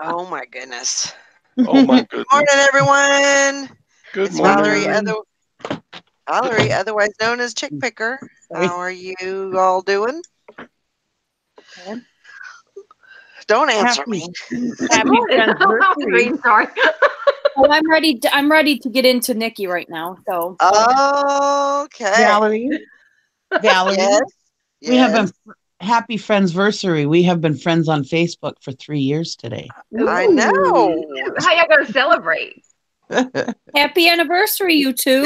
Oh my goodness. Oh my goodness. Morning, everyone. Good It's morning. Valerie, otherwise known as Chick Picker. How are you all doing? Don't answer me. Happy anniversary. Sorry. Oh, I'm ready to get into Nikki right now. So. Okay. Valerie. Yes. We have been happy friendsversary. We have been friends on Facebook for 3 years today. I know. How y'all gonna celebrate? Happy anniversary, you two.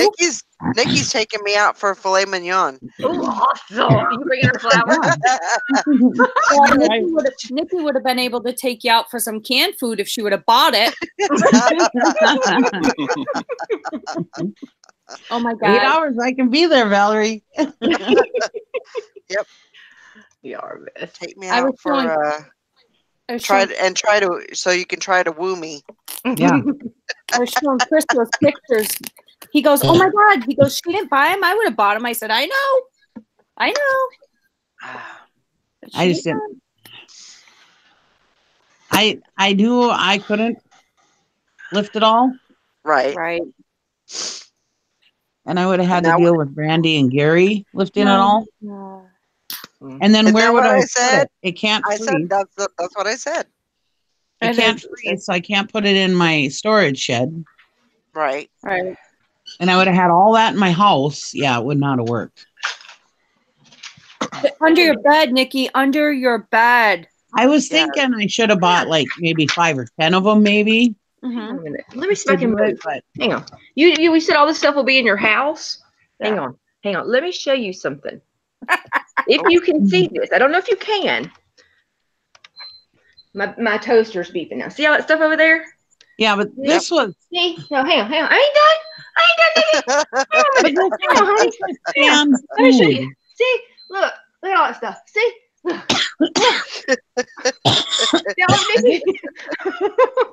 Nikki's taking me out for a filet mignon. Oh, awesome! You bringing her flowers? Well, Nikki would have been able to take you out for some canned food if she would have bought it. Oh my God! 8 hours, I can be there, Valerie. Yep. You are best. Take me out for so you can try to woo me. Yeah. I was showing Chris those pictures. He goes, "Oh my God!" He goes, "She didn't buy them. I would have bought them." I said, "I know." I just didn't. I knew I couldn't lift it all. Right. And I would have had to deal with Brandy and Gary lifting it all. And then where would I put it? It can't freeze. I said that's what I said. It can't freeze, so I can't put it in my storage shed. Right. And I would have had all that in my house. Yeah, it would not have worked. Under your bed, Nikki. Under your bed. I was thinking I should have bought like maybe 5 or 10 of them, maybe. Let me see if I can move. Hang on. We said all this stuff will be in your house. Hang on. Let me show you something. If you can see this, I don't know if you can. My toaster's beeping now. See all that stuff over there? Yeah, but this was. See? No, hang on. I ain't done. Hang on, honey. Let me show you. See? Look at all that stuff. See?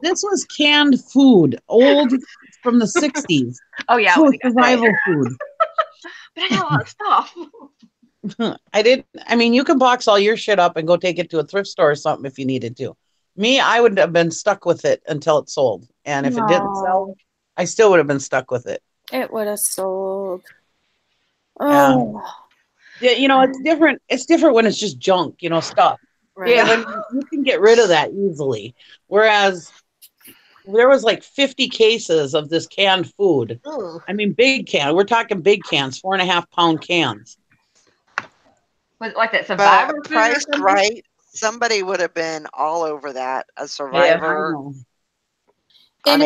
This was canned food, old from the 60s. Oh yeah, survival food. But I got a lot of stuff. I mean, you can box all your shit up and go take it to a thrift store or something if you needed to. Me, I would have been stuck with it until it sold. And if it didn't sell, I still would have been stuck with it. It would have sold. Oh. Yeah, it's different. It's different when it's just junk, stuff. Right. Yeah. You can get rid of that easily. Whereas there was like 50 cases of this canned food. Ooh. I mean, big can. We're talking big cans, 4.5 pound cans. Was it like that Survivor food priced right? Somebody would have been all over that. A Survivor. Yeah,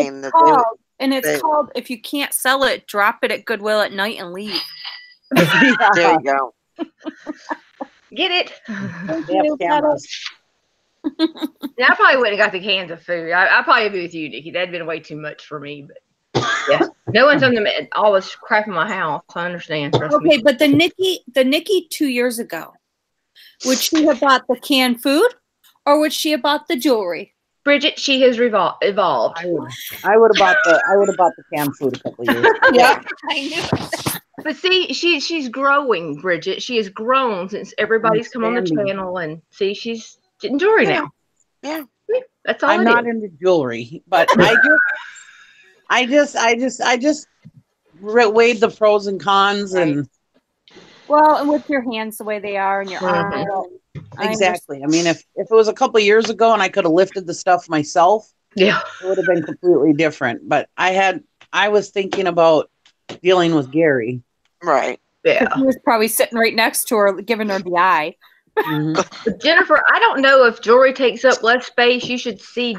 it's called, if you can't sell it, drop it at Goodwill at night and leave. There you go. Get it? Yeah, I probably wouldn't have got the cans of food. I'd probably be with you, Nikki. That'd been way too much for me. But yeah, no one's on all this crap in my house. I understand. Okay, but the Nikki 2 years ago, would she have bought the canned food, or would she have bought the jewelry? Bridget, she has evolved. I would have bought the canned food a couple of years. Yeah, I knew it. But see, she's growing, Bridget. She has grown since everybody's come on the channel, and see, she's getting jewelry now. Yeah, that's all. I'm not into jewelry, but I just weighed the pros and cons, and with your hands the way they are and your arms. Exactly. I mean, if it was a couple of years ago and I could have lifted the stuff myself, it would have been completely different. But I was thinking about dealing with Gary. Right. Yeah. He was probably sitting right next to her, giving her the eye. Mm-hmm. Jennifer, I don't know if jewelry takes up less space. You should see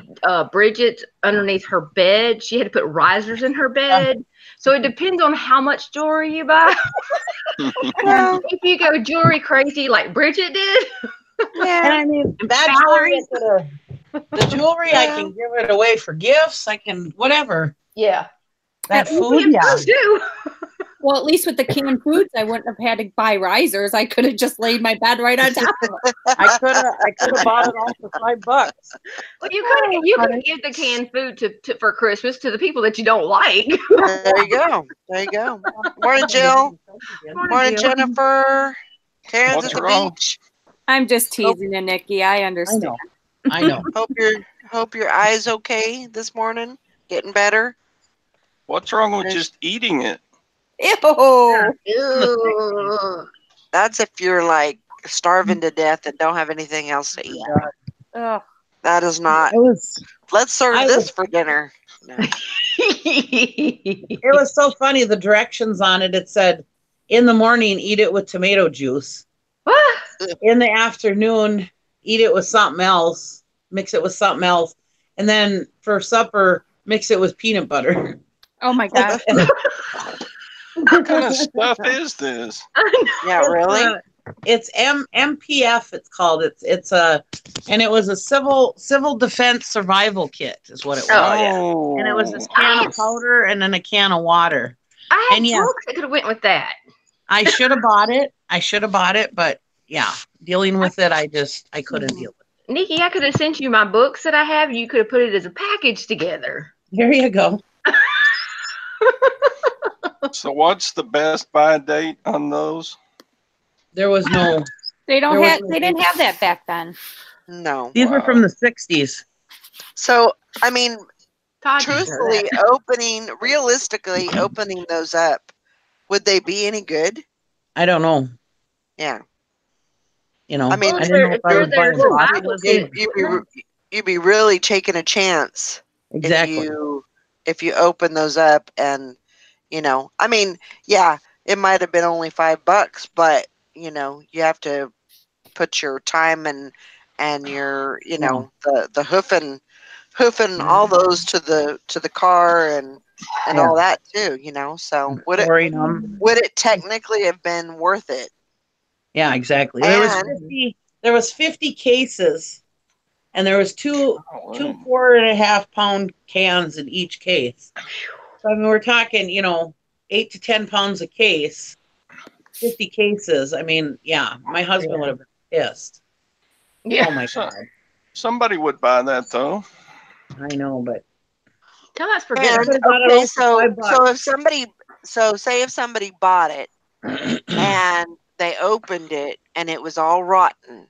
Bridget underneath her bed. She had to put risers in her bed. So it depends on how much jewelry you buy. If you go jewelry crazy like Bridget did. And I mean, that jewelry, the jewelry, I can give it away for gifts. I can, whatever. Yeah. That food, too. Well, at least with the canned foods, I wouldn't have had to buy risers. I could have just laid my bed right on top of it. I could have bought it all for $5. Well, you could give the canned food for Christmas to the people that you don't like. There you go. Morning, Jill. Morning, Jennifer. Karen's at the beach. I'm just teasing you, Nikki. I understand. I know. Hope your eye's okay this morning. Getting better. What's wrong with just eating it? Ew. Ew. That's if you're like starving to death and don't have anything else to eat. Ugh. That is not. It was Let's serve I this was- for dinner. No. it was so funny. The directions on it, it said, in the morning, eat it with tomato juice. What? In the afternoon, eat it with something else. Mix it with something else. And then for supper, mix it with peanut butter. Oh my god. What kind of stuff is this? Yeah, really? It's MPF. It's called. It's a, and it was a civil defense survival kit, is what it was. Oh, yeah. Oh, And it was this can of powder and then a can of water. I had And yeah. books that could have went with that. I should have bought it, but yeah, dealing with it, I couldn't deal with it. Nikki, I could have sent you my books that I have. You could have put it as a package together. There you go. So what's the best buy date on those? There was no. They There was- didn't have that back then. No. These were Wow. from the 60s. So, I mean, Todd, you know truthfully, that. realistically opening those up, would they be any good? I don't know. Yeah. You know, I mean, I didn't know if I was buying survival boxes. You'd be really taking a chance Exactly. if you open those up and, I mean, yeah, it might have been only $5, but you have to put your time and your, the hoofing all those to the car and all that too, So Storing them. would it technically have been worth it? Yeah, exactly. There was 50 cases, and there was two 4.5-pound cans in each case. So I mean, we're talking, 8 to 10 pounds a case, 50 cases. I mean, yeah, my husband would have been pissed. Yeah. Oh my So- God. Somebody would buy that though. I know, but Tell us for And could've got it okay, all for $5. say if somebody bought it and they opened it and it was all rotten,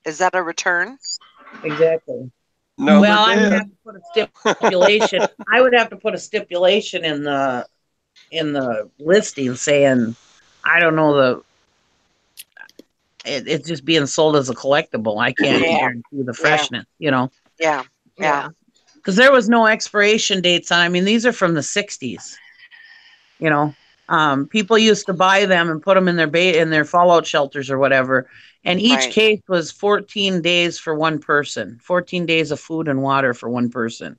is that a return? Exactly. No, Well, I they're would dead. have to put a stipulation. I would have to put a stipulation in the listing saying, I don't know, it's just being sold as a collectible. I can't Yeah. guarantee the freshness, Yeah. Yeah. because there was no expiration dates on. I mean, these are from the 60s. People used to buy them and put them in their fallout shelters or whatever. And each Right. case was 14 days for one person, 14 days of food and water for one person.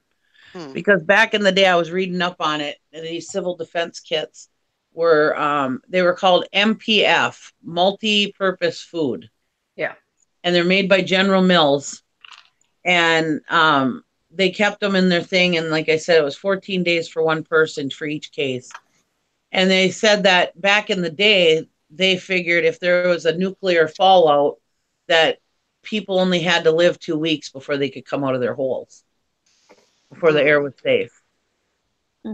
Hmm. Because back in the day, I was reading up on it, and these civil defense kits they were called MPF, multi-purpose food. Yeah. And they're made by General Mills. And they kept them in their thing. And like I said, it was 14 days for one person for each case. And they said that back in the day, they figured if there was a nuclear fallout, that people only had to live 2 weeks before they could come out of their holes, before the air was safe. Hmm.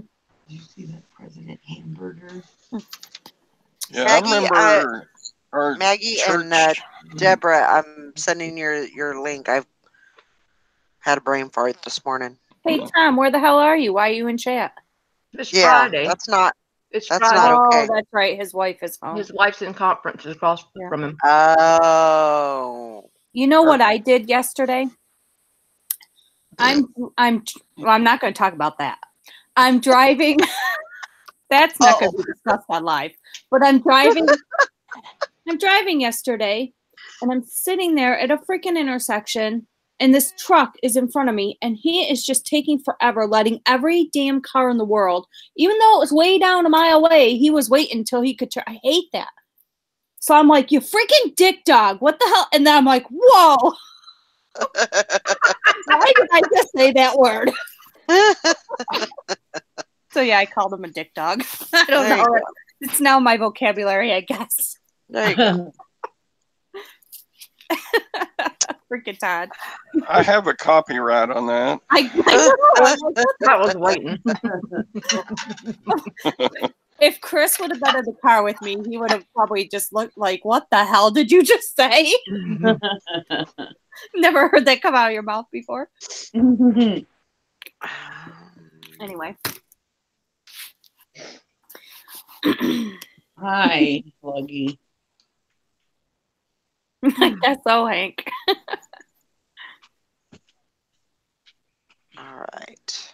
Did you see that President Hamburger? Yeah, Maggie, I remember our Maggie church. and Deborah, I'm sending your link. I've had a brain fart this morning. Hey Tom, where the hell are you? Why are you in chat? It's Yeah, Friday. that's not. It's that's Friday. not okay. Oh, that's right. His wife is home. His wife's in conference across Yeah. from him. Oh. You know what I did yesterday? Well, I'm not going to talk about that. I'm driving. That's not going to be discussed on live. But I'm driving. I'm driving yesterday, and I'm sitting there at a freaking intersection, and this truck is in front of me, and he is just taking forever, letting every damn car in the world, even though it was way down a mile away, he was waiting until he could turn. I hate that. So I'm like, you freaking dick dog. What the hell? And then I'm like, whoa. Why did I just say that word? So yeah, I called him a dick dog. I don't There you know. go. It's now my vocabulary, I guess. There you go. Freaking Todd. I have a copyright on that. I I was waiting. if Chris would have been in the car with me, he would have probably just looked like, what the hell did you just say? Never heard that come out of your mouth before. Anyway. Hi, Luggy. I guess so, Hank. All right.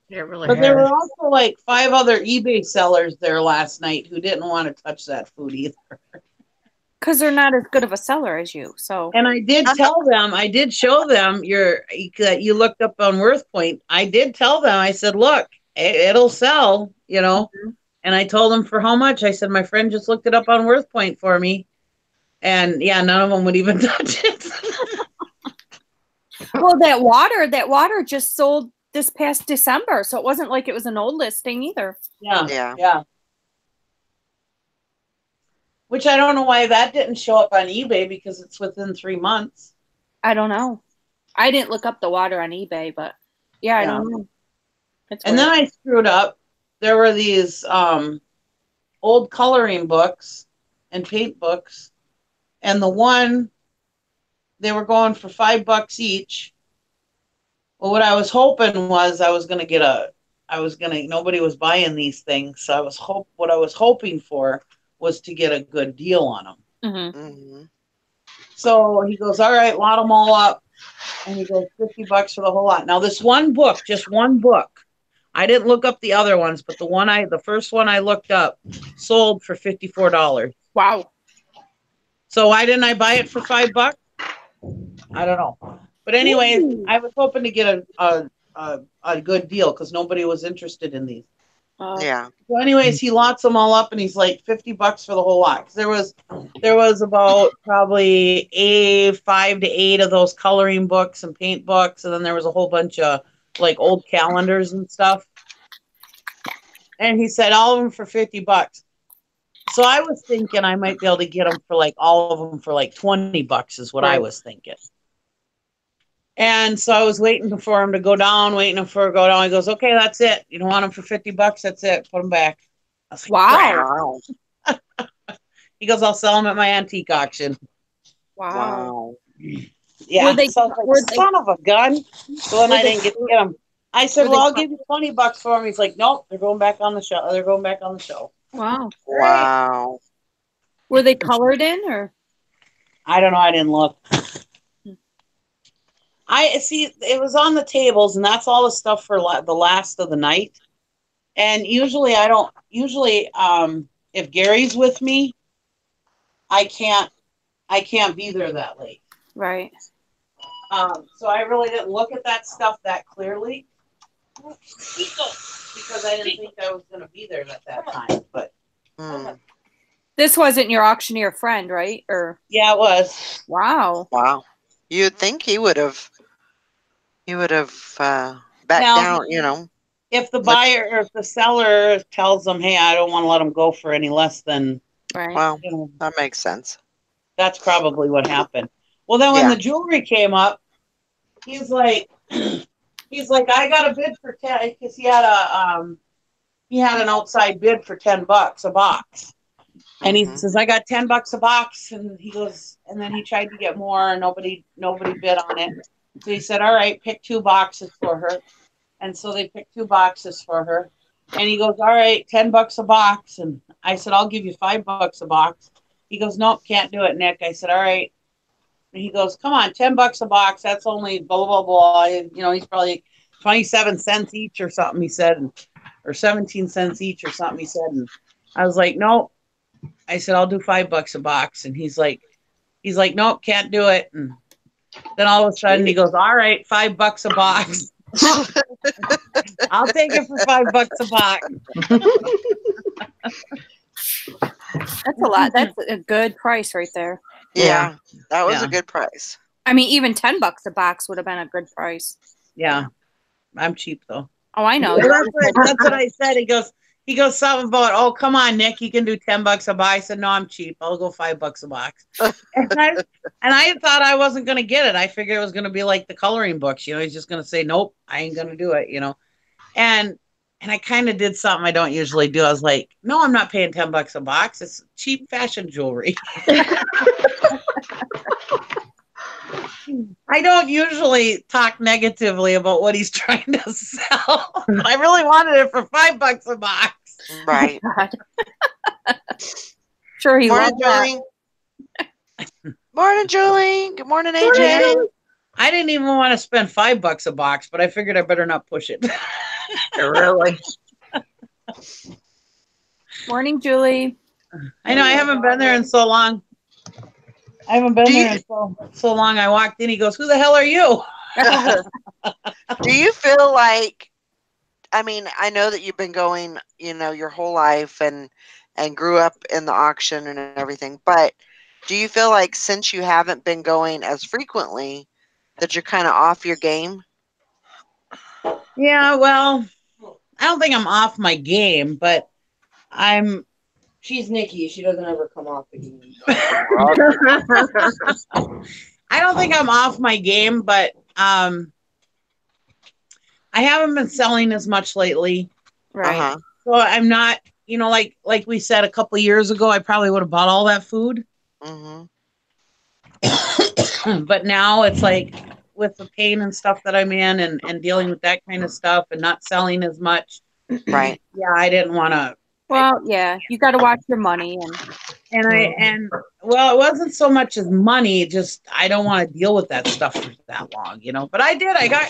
Yeah, really. But there were also like 5 other eBay sellers there last night who didn't want to touch that food either. Because they're not as good of a seller as you. So. And I did tell them, I did show them that you looked up on WorthPoint. I did tell them, I said, look, it'll sell, you know. Mm-hmm. And I told them for how much. I said, my friend just looked it up on WorthPoint for me. And yeah, none of them would even touch it. Well, that water just sold this past December. So it wasn't like it was an old listing either. Yeah. Which I don't know why that didn't show up on eBay because it's within 3 months. I don't know. I didn't look up the water on eBay, but yeah, I don't know. And then I screwed up. There were these old coloring books and paint books. And the one, they were going for $5 each. Well, what I was hoping was nobody was buying these things. So what I was hoping for was to get a good deal on them. Mm-hmm. Mm-hmm. So he goes, all right, lot them all up. And he goes, $50 for the whole lot. Now this one book, just one book, I didn't look up the other ones, but the first one I looked up sold for $54. Wow. So why didn't I buy it for $5? I don't know. But anyways, I was hoping to get a good deal because nobody was interested in these. Yeah. So anyways, he lots them all up and he's like $50 for the whole lot. 'Cause there was about probably 5 to 8 of those coloring books and paint books, and then there was a whole bunch of like old calendars and stuff. And he said all of them for $50. So I was thinking I might be able to get them for like all of them for like $20 is what I was thinking. And so I was waiting for him to go down, He goes, okay, that's it. You don't want them for $50? That's it. Put them back. I was like, Wow. He goes, I'll sell them at my antique auction. Wow. Yeah. Were they- so I was like, son of a gun. So then I didn't get to get them. I said, well, I'll give you $20 for them. He's like, nope, they're going back on the show. They're going back on the show. Wow. Wow. Were they colored in or? I don't know. I didn't look. I see it was on the tables, and that's all the stuff for the last of the night. And usually if Gary's with me, I can't be there that late. Right. So I really didn't look at that stuff that clearly because I didn't think I was going to be there at that time. But This wasn't your auctioneer friend, right? Or yeah, it was. wow. Wow. You'd think he would have backed down, you know. If the buyer or if the seller tells them, hey, I don't want to let them go for any less than, Right. Well, you know, that makes sense. that's probably what happened. Well, then when the jewelry came up, he's like, I got a bid for 10 because he had an outside bid for $10 a box. And he says, I got $10 a box. And he goes, and then he tried to get more and nobody bid on it. So he said, all right, pick 2 boxes for her. And so they picked 2 boxes for her. And he goes, all right, $10 a box. And I said, I'll give you $5 a box. He goes, nope, can't do it, Nick. I said, all right. And he goes, come on, $10 a box. That's only blah, blah, blah. You know, he's probably 27 cents each or something, he said, or 17 cents each or something, he said. And I was like, nope. I said, I'll do $5 a box. And he's like, nope, can't do it. And then all of a sudden he goes, all right, $5 a box. I'll take it for $5 a box. That's a lot. That's a good price right there. Yeah, that was a good price. I mean, even $10 a box would have been a good price. Yeah, I'm cheap though. Oh, I know. Well, that's what I said. He goes something about, oh, come on, Nick, you can do $10 a box. I said, no, I'm cheap. I'll go $5 a box. and I thought I wasn't going to get it. I figured it was going to be like the coloring books. You know, he's just going to say, nope, I ain't going to do it, you know. And I kind of did something I don't usually do. I was like, no, I'm not paying $10 a box. It's cheap fashion jewelry. I don't usually talk negatively about what he's trying to sell. I really wanted it for $5 a box. Right. God. Sure, he Morning, loves that. Julie. Morning, Julie. Good morning, AJ. Morning. I didn't even want to spend $5 a box, but I figured I better not push it. Really? Morning, Julie. I know I haven't been there in so long. I haven't been Do you- there in so long. I walked in. He goes, "Who the hell are you?" Do you feel like, I mean, I know that you've been going, your whole life and grew up in the auction and everything, but do you feel like since you haven't been going as frequently that you're kind of off your game? Yeah, well, I don't think I'm off my game, but I'm. She's Nikki. She doesn't ever come off the game. I don't think I'm off my game, but I haven't been selling as much lately. Right. Uh-huh. So I'm not, like we said a couple of years ago, I probably would have bought all that food. Mm-hmm. But now it's like with the pain and stuff that I'm in and dealing with that kind of stuff and not selling as much. Right. Yeah, I didn't want to. Well, yeah, you got to watch your money And well, it wasn't so much as money, just I don't want to deal with that stuff for that long, But I got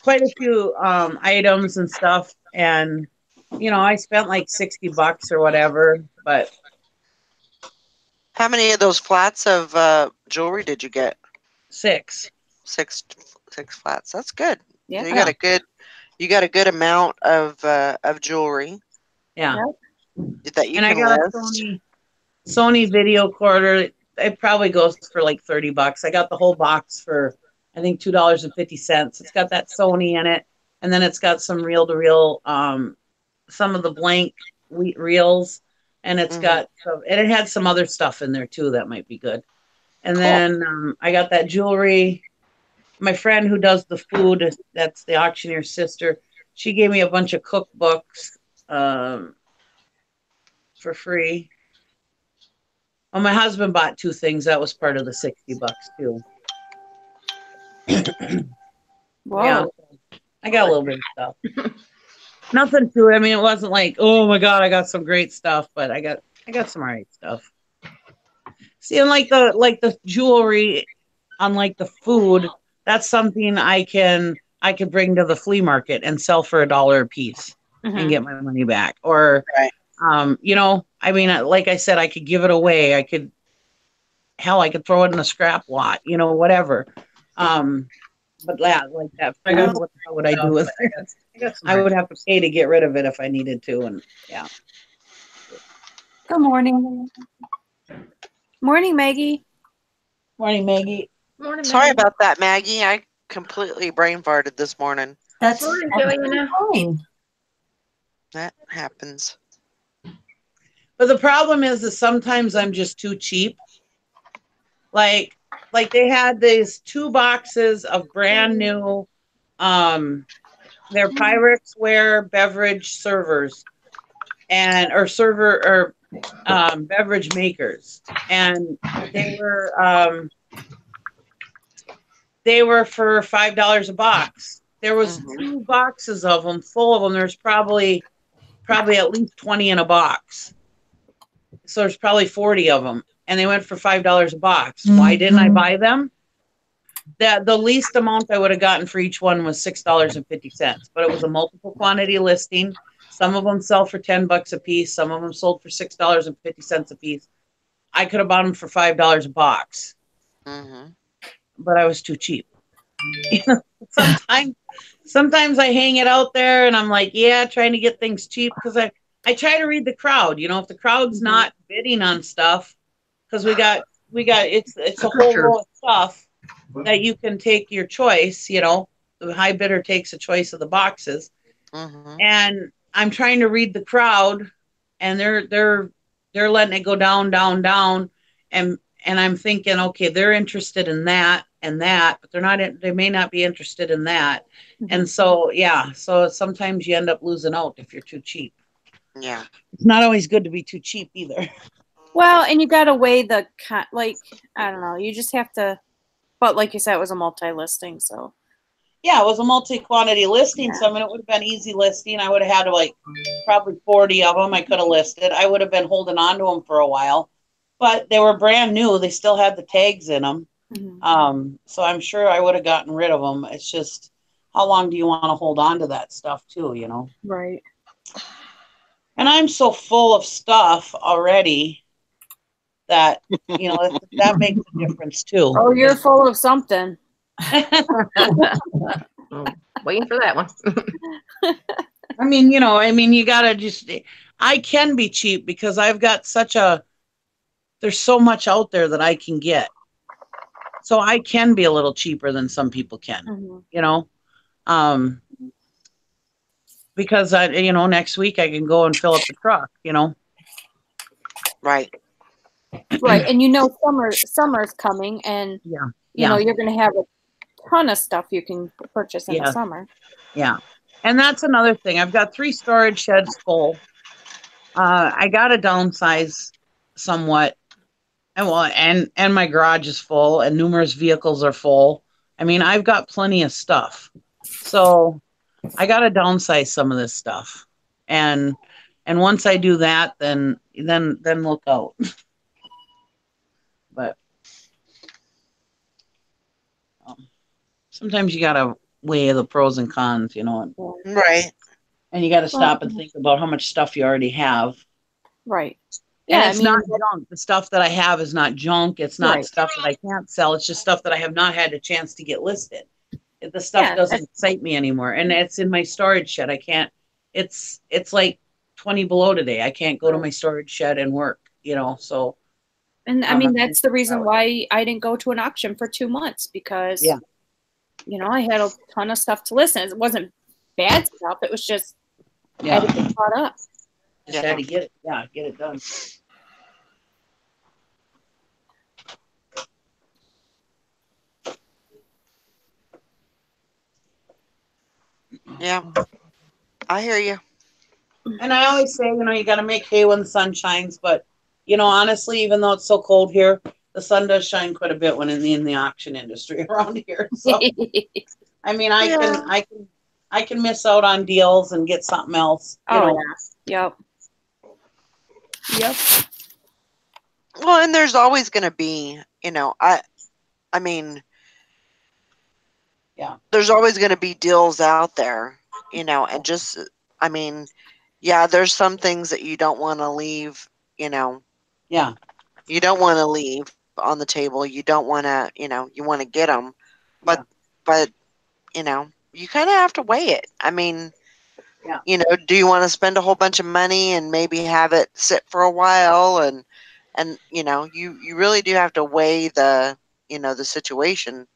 quite a few items and stuff, and I spent like $60 or whatever. But How many of those flats of jewelry did you get? 6. Six flats. That's good. Yeah. You got a good amount of jewelry. Yeah. That you And I can got list. a Sony video recorder. It probably goes for like $30. I got the whole box for I think $2.50. It's got that Sony in it, and then it's got some reel-to-reel, some of the blank reels, and it's got and it had some other stuff in there too that might be good. And then I got that jewelry. My friend who does the food, that's the auctioneer's sister, she gave me a bunch of cookbooks for free. Well, my husband bought 2 things. That was part of the $60 too. Whoa. Yeah, I got a little bit of stuff. Nothing to it. I mean, it wasn't like, oh my God, I got some great stuff, but I got some all right stuff. See, and like the jewelry, unlike the food, that's something I could bring to the flea market and sell for $1 a piece and get my money back. Or Right. I mean, like I said, I could give it away. I could throw it in a scrap lot, whatever. But yeah, like that. What the hell would I do with it? I would have to pay to get rid of it if I needed to. And yeah. Good morning. Morning, Maggie. Morning, Maggie. Morning, Sorry Maggie. about that, Maggie. I completely brain farted this morning. That's Morning, Joanna. fine. That happens. But the problem is that sometimes I'm just too cheap. Like they had these 2 boxes of brand new, they're Pyrex beverage servers or beverage makers, and they were for $5 a box. There was 2 boxes of them, full of them. There's probably at least 20 in a box. So there's probably 40 of them, and they went for $5 a box. Why didn't I buy them? The least amount I would have gotten for each one was $6.50, but it was a multiple quantity listing. Some of them sell for $10 a piece. Some of them sold for $6.50 a piece. I could have bought them for $5 a box, but I was too cheap. Sometimes I hang it out there, and I'm like, trying to get things cheap because I try to read the crowd. If the crowd's not bidding on stuff, because we got it's a whole row of stuff that you can take your choice. The high bidder takes a choice of the boxes, and I'm trying to read the crowd, and they're letting it go down, down, down, and I'm thinking, okay, they're interested in that and that, but they may not be interested in that, and so sometimes you end up losing out if you're too cheap. Yeah. It's not always good to be too cheap either. Well, and you got to weigh I don't know. You just have to But like you said, it was a multi-listing, so. Yeah, it was a multi-quantity listing, Yeah. so I mean, it would have been easy listing. I would have had like probably 40 of them I could have listed. I would have been holding on to them for a while, but they were brand new. They still had the tags in them. So I'm sure I would have gotten rid of them. It's just, how long do you want to hold on to that stuff too, you know? Right. And I'm so full of stuff already that, you know, that makes a difference too. Oh, you're full of something. Waiting for that one. I mean, you know, you gotta just, I can be cheap because I've got there's so much out there that I can get. So I can be a little cheaper than some people can, you know, because next week I can go and fill up the truck, you know. Right. Right. And you know, summer's coming, and you know, you're going to have a ton of stuff you can purchase in the summer. Yeah. And that's another thing. I've got 3 storage sheds full. I got to downsize somewhat. And my garage is full and numerous vehicles are full. I mean, I've got plenty of stuff. So I got to downsize some of this stuff. And once I do that, then look out. But sometimes you got to weigh the pros and cons, you know. Right. And you got to stop and think about how much stuff you already have. Right. Yeah, and it's not junk. The stuff that I have is not junk. It's not stuff that I can't sell. It's just stuff that I have not had a chance to get listed. The stuff doesn't excite me anymore. And it's in my storage shed. I can't, it's like 20 below today. I can't go to my storage shed and work, you know, so. And I mean, that's the reason why I didn't go to an auction for 2 months, because, you know, I had a ton of stuff to list. And it wasn't bad stuff. It was just, I had to get caught up. Just had to get it done. Yeah, I hear you. And I always say, you know, you got to make hay when the sun shines. But, you know, honestly, even though it's so cold here, the sun does shine quite a bit when in the auction industry around here. So, I mean, I can miss out on deals and get something else. You know. Yeah. Yep. Well, and there's always going to be, you know, I mean, there's always going to be deals out there, you know, and just, I mean, there's some things that you don't want to leave, you know. Yeah. You don't want to leave on the table. You don't want to, you know, you want to get them. But, you know, you kind of have to weigh it. I mean, you know, do you want to spend a whole bunch of money and maybe have it sit for a while? And you know, you really do have to weigh the, you know, the situation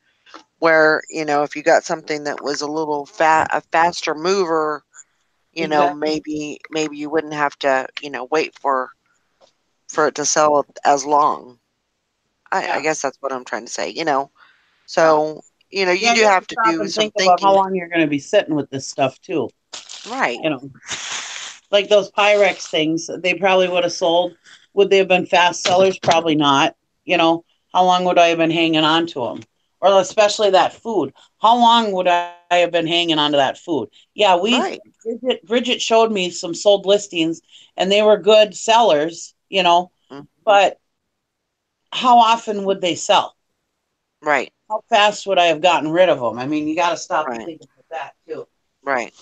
where, you know, if you got something that was a little a faster mover, you know, maybe you wouldn't have to, you know, wait for it to sell as long. I guess that's what I'm trying to say, you know. So, you know, you do have to do some thinking about how long you're going to be sitting with this stuff too. Right. You know, like those Pyrex things, they probably would have sold. Would they have been fast sellers? Probably not. You know, how long would I have been hanging on to them? Or especially that food. How long would I have been hanging on to that food? Yeah, Bridget showed me some sold listings, and they were good sellers, you know, but how often would they sell? Right. How fast would I have gotten rid of them? I mean, you got to stop and think about that too. Right.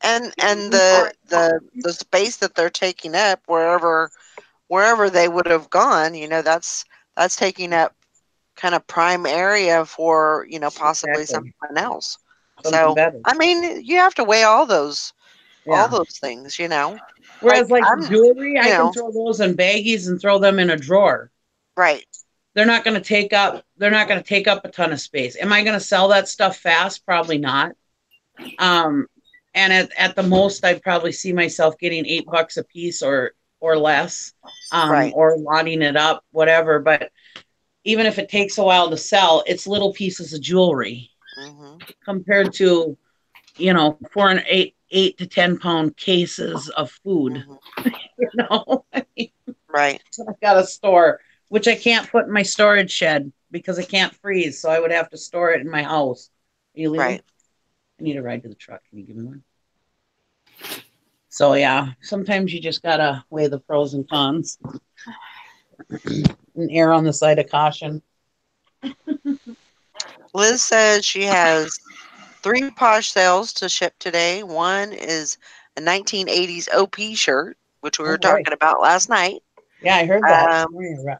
And the space that they're taking up wherever they would have gone, you know, that's taking up kind of prime area for, you know, possibly someone else. Something better. I mean, you have to weigh all those things, you know. Whereas like jewelry, I can throw those in baggies and throw them in a drawer. Right. They're not going to take up a ton of space. Am I going to sell that stuff fast? Probably not. And at the most, I'd probably see myself getting $8 a piece or less, or lotting it up, whatever. But even if it takes a while to sell, it's little pieces of jewelry compared to, you know, 8 to 10 pound cases of food. You know, right. I got a store, which I can't put in my storage shed because it can't freeze. So I would have to store it in my house. Are you leaving? Right. I need a ride to the truck. Can you give me one? So yeah, sometimes you just gotta weigh the pros and cons and err on the side of caution. Liz says she has 3 Posh sales to ship today. One is a 1980s OP shirt, which we were Oh, boy. talking about last night. Yeah, I heard that. Um,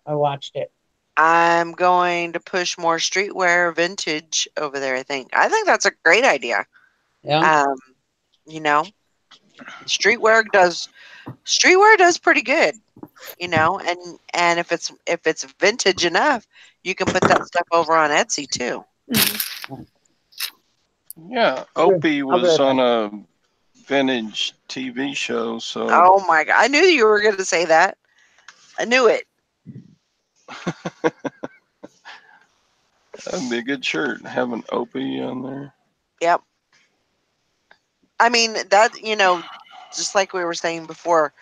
I watched it. I'm going to push more streetwear vintage over there, I think. I think that's a great idea. Yeah. You know, streetwear does pretty good, you know, and if it's vintage enough, you can put that stuff over on Etsy too. Yeah, Opie was on a vintage TV show, so Oh my god, I knew you were going to say that. I knew it. that'd be a good shirt. Have an Opie on there. Yep. I mean, that, you know, just like we were saying before,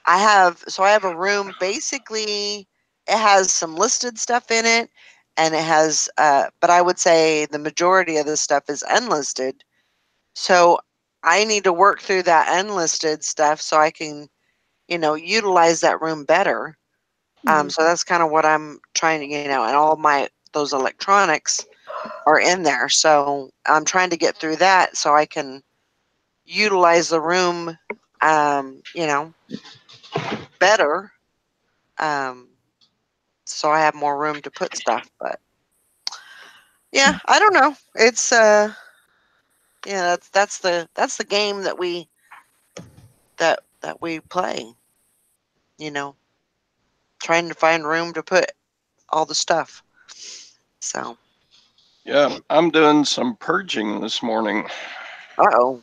I have a room, basically it has some listed stuff in it, and it has but I would say the majority of the stuff is unlisted. So I need to work through that unlisted stuff so I can, you know, utilize that room better. So that's kind of what I'm trying to, you know, and all my those electronics are in there. So I'm trying to get through that so I can utilize the room, you know, better. So I have more room to put stuff. But yeah, I don't know. It's yeah, that's the game that we play. You know, trying to find room to put all the stuff. So. Yeah, I'm doing some purging this morning. Uh-oh.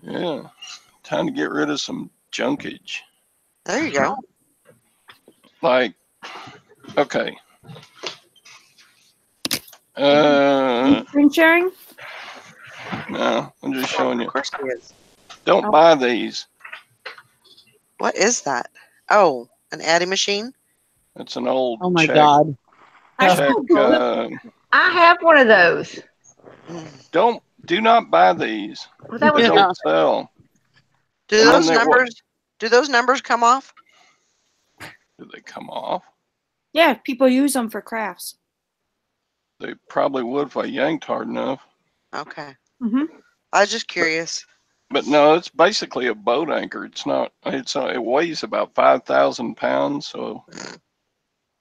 Yeah, time to get rid of some junkage. There you go. Like, okay. Screen sharing? No, I'm just showing you. Of course it is. Don't buy these. What is that? Oh, an adding machine? It's an old Oh my check. God. Check, I have one of those. do not buy these. Well, that They was don't sell. Do And those then numbers come off? Do they come off? Yeah, people use them for crafts. They probably would if I yanked hard enough. Okay. Mm-hmm. I was just curious. But no, it's basically a boat anchor. It's not. It weighs about 5,000 pounds. So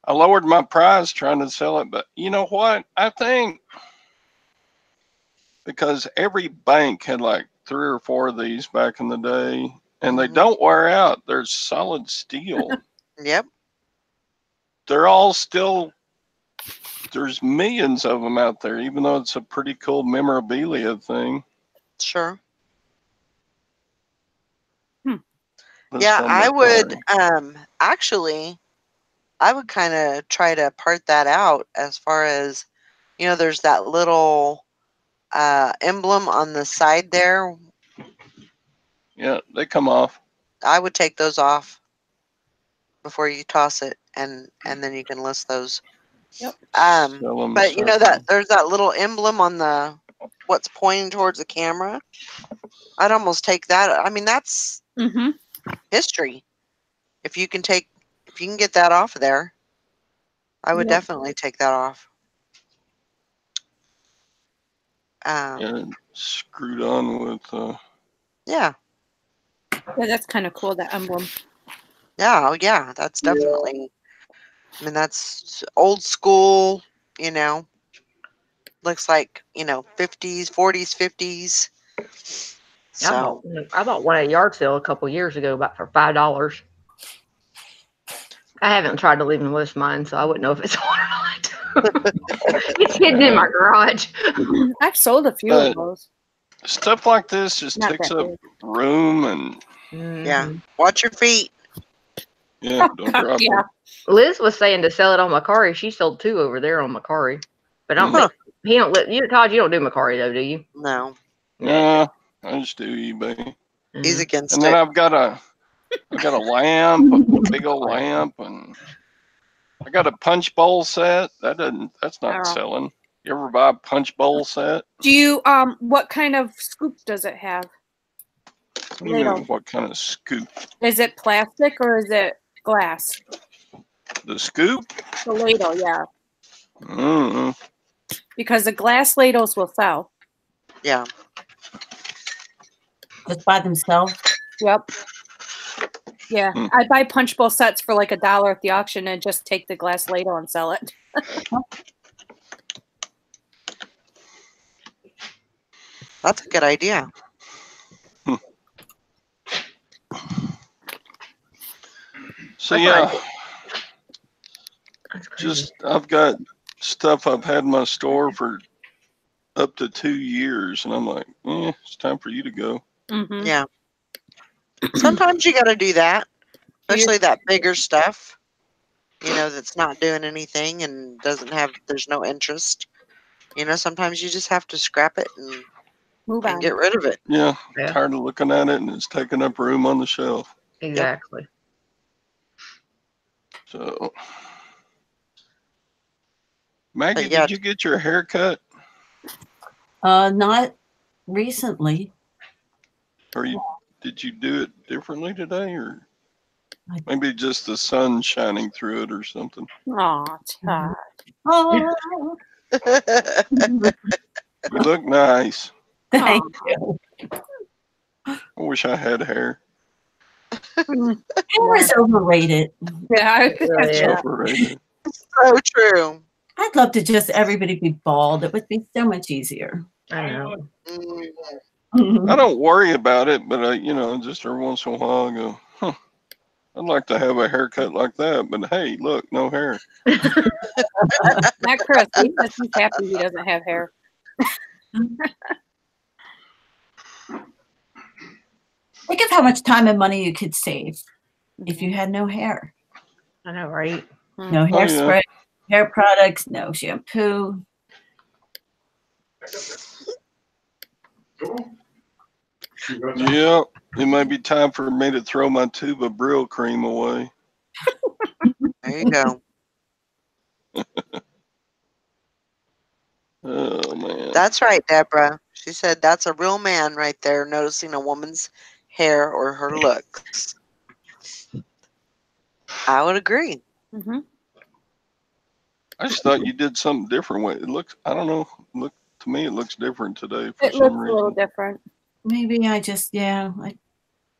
I lowered my price trying to sell it. But you know what? I think because every bank had like 3 or 4 of these back in the day, and they don't wear out. They're solid steel. Yep. They're all still. There's millions of them out there, even though it's a pretty cool memorabilia thing. Sure. That's Yeah, from I the would car. actually I would kind of try to part that out as far as, you know, there's that little emblem on the side there. Yeah, they come off. I would take those off before you toss it, and then you can list those. Yep. But you know that there's that little emblem on the what's pointing towards the camera. I'd almost take that. I mean, that's history. If you can get that off of there, I would definitely take that off. Yeah, screwed on with. Yeah. Yeah, that's kind of cool, that emblem. Yeah, oh yeah, that's definitely. I mean, that's old school. You know, looks like 50s, 40s, 50s. So I bought one at a yard sale a couple years ago, about for $5. I haven't tried to leave and list mine, so I wouldn't know if it's on or not. It's hidden in my garage. I've sold a few of those. Stuff like this just Not takes that up big. room and yeah, watch your feet. yeah, don't drop Yeah. it. Liz was saying to sell it on Macari. She sold 2 over there on Macari. But I don't think he don't let you, Todd. You don't do Macari though, do you? No, Yeah, I just do eBay. he's against And it. then I've got a lamp, a big old lamp, and I got a punch bowl set. That's not Oh. selling. You ever buy a punch bowl set? Do you what kind of scoop does it have? What do you mean, what kind of scoop? Is it plastic or is it glass? The scoop? The ladle, yeah. Mm-mm. Because the glass ladles will sell. Yeah. Just by themselves. Yep. Yeah, I buy punch bowl sets for like $1 at the auction and just take the glass ladle and sell it. That's a good idea. So yeah, just I've got stuff I've had in my store for up to 2 years, and I'm like, it's time for you to go. Mm-hmm. Yeah. Sometimes you got to do that, especially that bigger stuff, you know, that's not doing anything and there's no interest. You know, sometimes you just have to scrap it and move on. get rid of it. Yeah, tired of looking at it, and it's taking up room on the shelf. Exactly. So, Maggie, yeah. did you get your hair cut? Not recently. Or did you do it differently today, or maybe just the sun shining through it or something? Aw, Todd. Oh, You look nice. thank you. I wish I had hair. Hair is overrated. Yeah. It's overrated. So true. I'd love to just everybody be bald. It would be so much easier. I know. I don't worry about it, but you know, just every once in a while I go, I'd like to have a haircut like that, but hey, look, no hair. Not Chris. He says he's happy he doesn't have hair. Think of how much time and money you could save if you had no hair. I know, right? No hairspray, hair products, no shampoo. Yeah, it might be time for me to throw my tube of Brill cream away. There you go. Oh man. That's right, Deborah. She said that's a real man right there, noticing a woman's hair or her looks. I would agree. Mm-hmm. I just thought you did something different. It looks, I don't know. Look, to me, it looks different today for It some looks a reason. little different. Maybe I just, I don't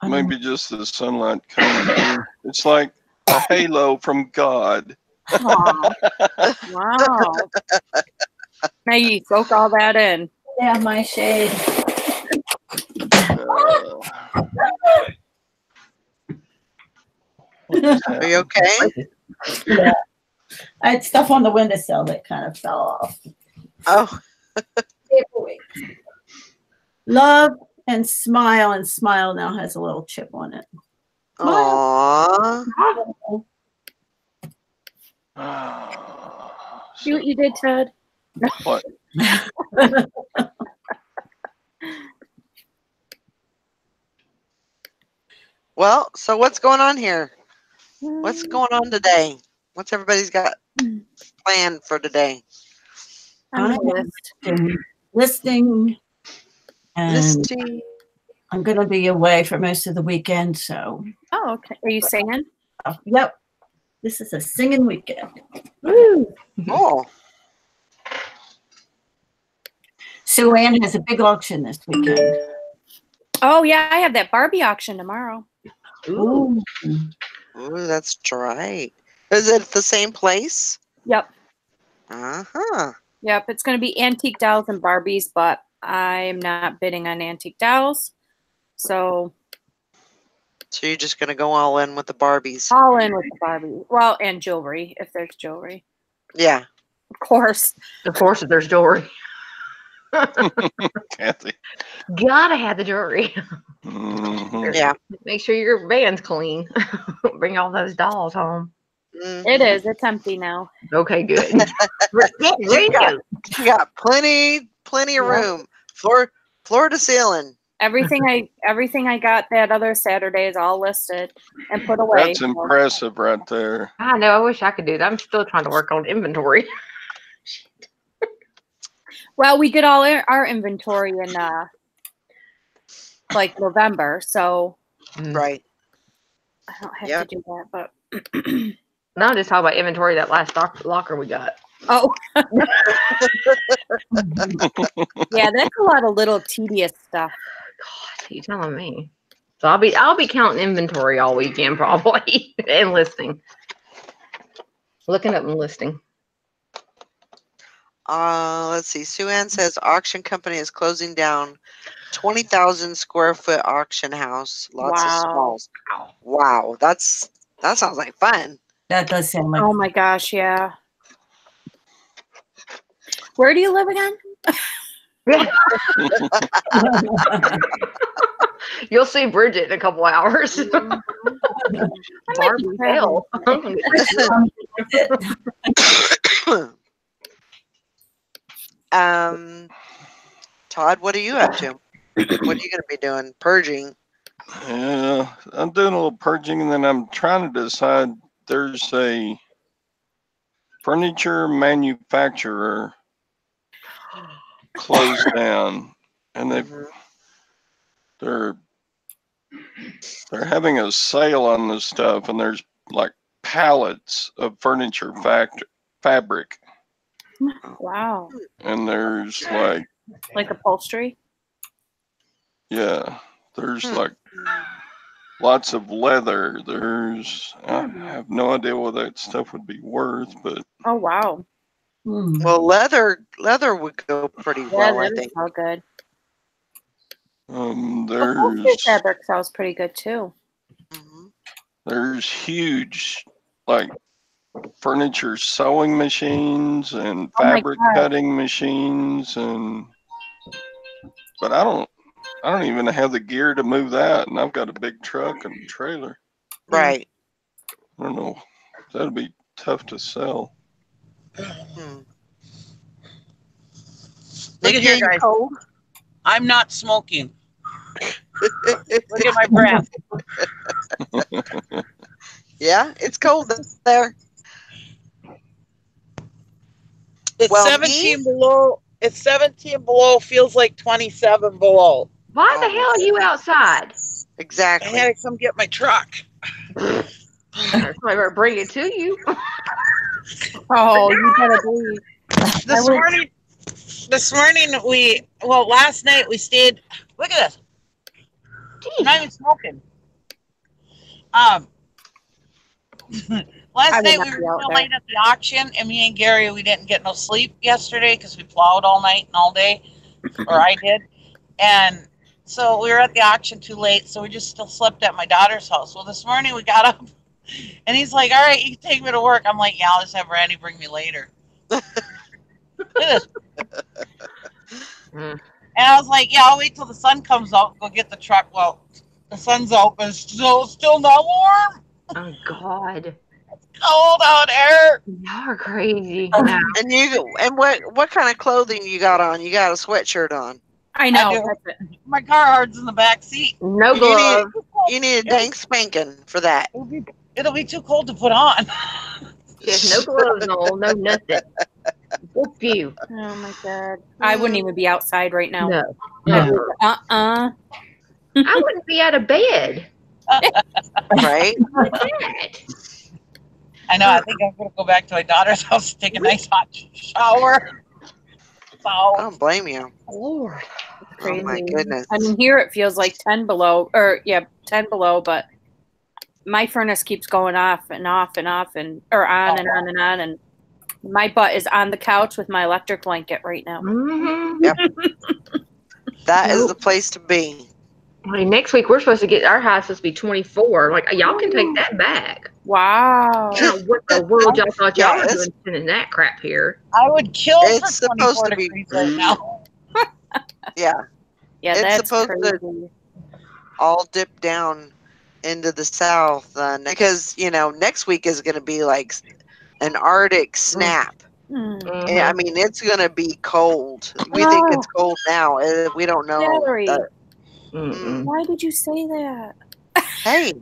Maybe just the sunlight coming through. It's like a halo from God. Aw. Wow. Maggie, soak all that in. yeah, my shade. Are you okay? Yeah. I had stuff on the windowsill that kind of fell off. Oh, Love and smile now has a little chip on it. aww. See what you did, Ted? What? Well, so what's going on here? What's going on today? What's everybody's got planned for today? On the list. Listing. And Listing. I'm going to be away for most of the weekend. So, Oh, okay. Are you singing? yep. This is a singing weekend. Woo. Oh, Sue Ann has a big auction this weekend. Oh, yeah. I have that Barbie auction tomorrow. Ooh. ooh, that's right. Is it the same place? Yep. Uh-huh. Yep. It's going to be antique dolls and Barbies, but I'm not bidding on antique dolls. So you're just going to go all in with the Barbies. all in with the Barbie. Well, and jewelry, if there's jewelry. Yeah. Of course. Of course, there's jewelry. Kathy. Gotta have the jewelry. Mhm. Yeah. Make sure your van's clean. Bring all those dolls home. Mhm. It is. It's empty now. Okay, good. We're getting ready to go. You got plenty of room. Floor to ceiling. Everything I got that other Saturday is all listed and put away. That's impressive right there. I know. I wish I could do that. I'm still trying to work on inventory. Well, we did all our inventory in like November, so Right. I don't have Yep. to do that. But No, I'm just talking about inventory. That last locker we got. oh, yeah, that's a lot of little tedious stuff. God, you telling me? So I'll be counting inventory all weekend probably and listing, looking up and listing. Let's see. Sue Ann says auction company is closing down 20,000 square foot auction house. Lots of Wow. smalls. Wow, that sounds like fun. That does sound like. Oh my gosh, yeah. Where do you live again? You'll see Bridget in a couple hours. Barbie hell. Todd, what are you up to? What are you going to be doing? Purging. Yeah, I'm doing a little purging, and then I'm trying to decide. There's a furniture manufacturer closed down, and they're having a sale on this stuff, and there's like pallets of furniture fabric, Wow. and there's Like upholstery? yeah, there's like lots of leather. I have no idea what that stuff would be worth, but Oh wow. Well, leather would go pretty well, I that think. is all good. Upholstery there's fabric sounds pretty good too. there's huge like furniture sewing machines and fabric cutting machines, but I don't even have the gear to move that, and I've got a big truck and trailer. Right. I don't know. That'd be tough to sell. Look at here, guys. Cold. I'm not smoking. Look at my breath. Yeah, it's cold there. It's Well, 17 below. It's 17 below. Feels like 27 below. Why the hell are you outside? Exactly. I had to come get my truck. I better bring it to you. Oh, you gotta breathe. This morning last night we stayed. Look at this. I'm not even smoking. Last night we were so late at the auction, and me and Gary, we didn't get no sleep yesterday because we plowed all night and all day, or I did. And so we were at the auction too late, so we just still slept at my daughter's house. Well, this morning we got up, and he's like, all right, you can take me to work. I'm like, yeah, I'll just have Randy bring me later. Look at this. And I was like, yeah, I'll wait till the sun comes out and go get the truck. Well, the sun's out, but it's still not warm. Oh, God. Cold out there. Y'all are crazy. And what kind of clothing you got on? You got a sweatshirt on. I know. My Carhartt's in the back seat. No gloves. You need a dang spanking for that. It'll be too cold to put on. Yes, no gloves, no nothing. Whoop you. Oh my God. I wouldn't even be outside right now. No. I wouldn't be out of bed. Right? I know. I think I'm going to go back to my daughter's house and take a nice hot shower. So, I don't blame you. Lord. Oh my goodness. I mean, here it feels like 10 below, 10 below, but my furnace keeps going off and off and off and on and on and on. And my butt is on the couch with my electric blanket right now. Mm-hmm. Yep. That is the place to be. I mean, next week we're supposed to get our house supposed to be 24. Like, y'all can take that back. Wow. I don't know what the world y'all thought y'all were doing sending that crap here. I would kill It's for 24 supposed to be degrees right now. Yeah. Yeah, It's that's supposed crazy. to all dip down into the south because, next week is going to be like an Arctic snap. Mm. And, I mean, it's going to be cold. We think it's cold now. We don't know. Scary. Mm-mm. Why did you say that? Hey,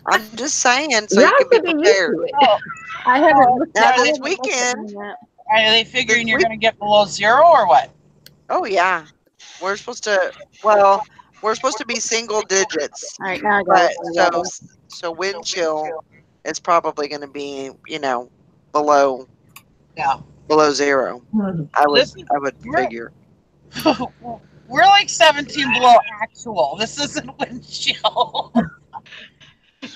I'm just saying so Y'all you can be should be used prepared. to it. Oh, I haven't looked Now at I this haven't looked weekend, at that. are they figuring This you're week- going to get below zero or what? oh yeah, we're supposed to. Well, we're supposed to be single digits, All right, now I got but it. The weather. so wind chill is probably going to be below Yeah. zero. Mhm. I would We're, figure. we're like 17 below actual. This isn't wind chill.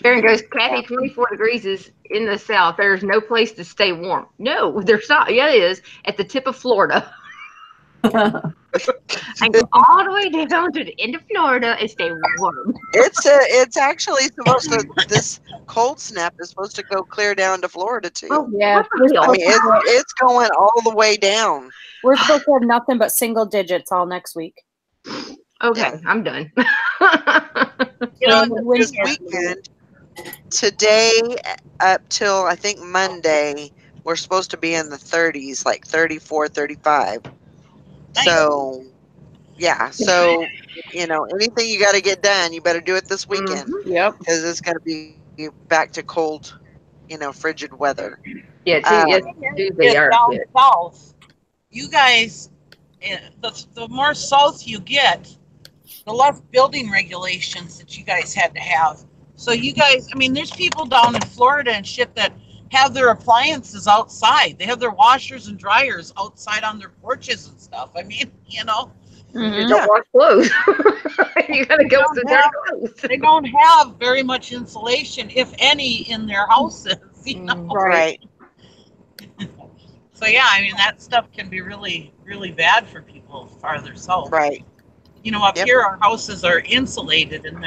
Aaron goes, Kathy, 24 degrees is in the south. There's no place to stay warm. No, there's not. Yeah, it is at the tip of Florida. I go all the way down to the end of Florida and stay warm. It's actually supposed to. This cold snap is supposed to go clear down to Florida too. Oh, Yeah, what the I hell? mean, it's going all the way down. We're supposed to have nothing but single digits all next week. Okay, Yeah. I'm done. You know, This weekend, today up till I think Monday, we're supposed to be in the 30s, like 34, 35. Nice. So, yeah. So, anything you got to get done, you better do it this weekend Yep. because it's going to be back to cold, frigid weather. Yeah, yes, Tuesday. it's All down right, south. You guys, the more south you get, the less building regulations that you guys had to have. So you guys, I mean, there's people down in Florida and shit that have their appliances outside. They have their washers and dryers outside on their porches and stuff. I mean, You Mhm. don't wash clothes. You gotta go with the don't dirty have- clothes. they don't have very much insulation, if any, in their houses. Right. So yeah, I mean that stuff can be really, really bad for people farther south. Right. Up Yep. here, our houses are insulated and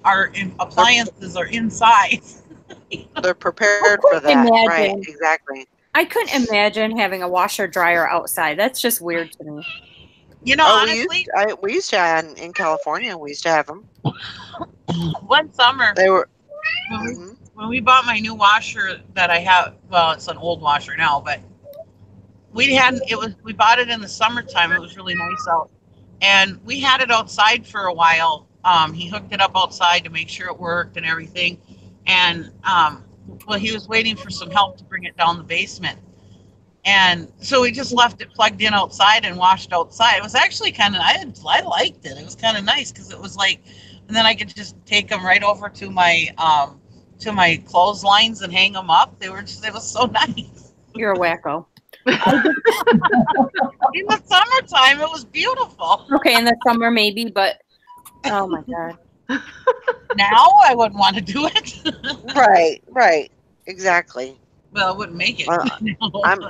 our appliances are inside. They're prepared for that. Right. Imagine. Exactly. I couldn't imagine having a washer dryer outside. That's just weird to me. Honestly, we used to in California. We used to have them. one summer They were. when we bought my new washer that I have, well, it's an old washer now, but we bought it in the summertime. It was really nice out, and we had it outside for a while. He hooked it up outside to make sure it worked and everything, and well, he was waiting for some help to bring it down the basement. And so we just left it plugged in outside and washed outside. It was actually kind of, I liked it. It was kind of nice because it was like, and then I could just take them right over to my clotheslines and hang them up. It was so nice. You're a wacko. In the summertime, it was beautiful. Okay, in the summer maybe, but oh my god. Now I wouldn't want to do it. Right. Exactly. Well, I wouldn't make it.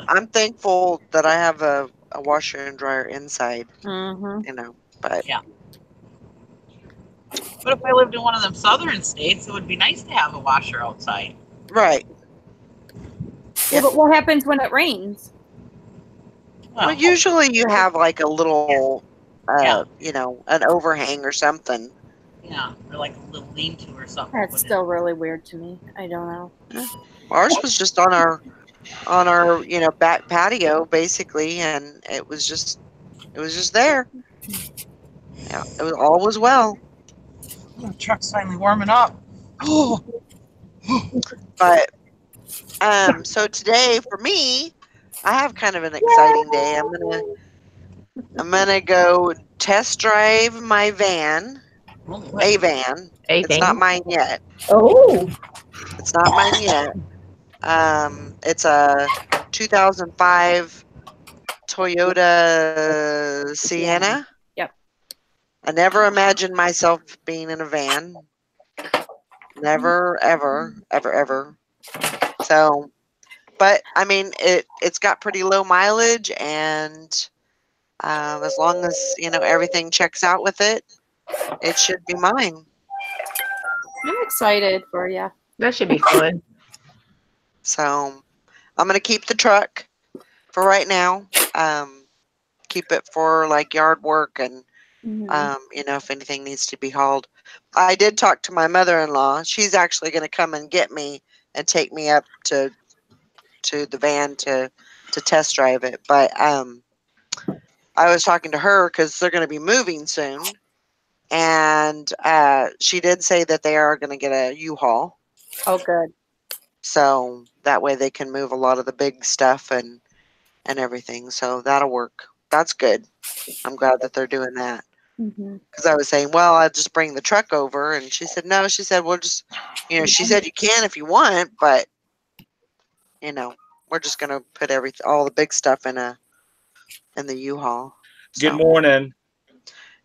I'm thankful that I have a washer and dryer inside. Mm-hmm. But yeah. But if I lived in one of them southern states, it would be nice to have a washer outside. Right. Yeah, but what happens when it rains? Well, usually you have like a little, Yeah. An overhang or something. Yeah, or like a little lean-to or something. That's still really weird to me. I don't know. Ours was just on our back patio basically, and it was just there. Yeah, it was all was well. The truck's finally warming up. Oh. But so today for me, I have kind of an exciting day. I'm gonna go test drive my van. A van. It's not mine yet. Oh. It's not mine yet. It's a 2005 Toyota Sienna. Yep. I never imagined myself being in a van. Never, ever, ever, ever. So, but I mean, it's got pretty low mileage, and as long as everything checks out with it, it should be mine. I'm excited for you. That should be fun. So, I'm gonna keep the truck for right now. Keep it for like yard work and if anything needs to be hauled. I did talk to my mother-in-law. She's actually going to come and get me and take me up to the van to test drive it. But I was talking to her because they're going to be moving soon, and she did say that they are going to get a U-Haul, Oh, good. so that way they can move a lot of the big stuff and everything. So that'll work. That's good. I'm glad that they're doing that. Mm-hmm. Because I was saying, well, I'll just bring the truck over, and she said no. She said, we'll just, she said you can if you want, but we're just gonna put all the big stuff in the U-Haul. Good So. morning.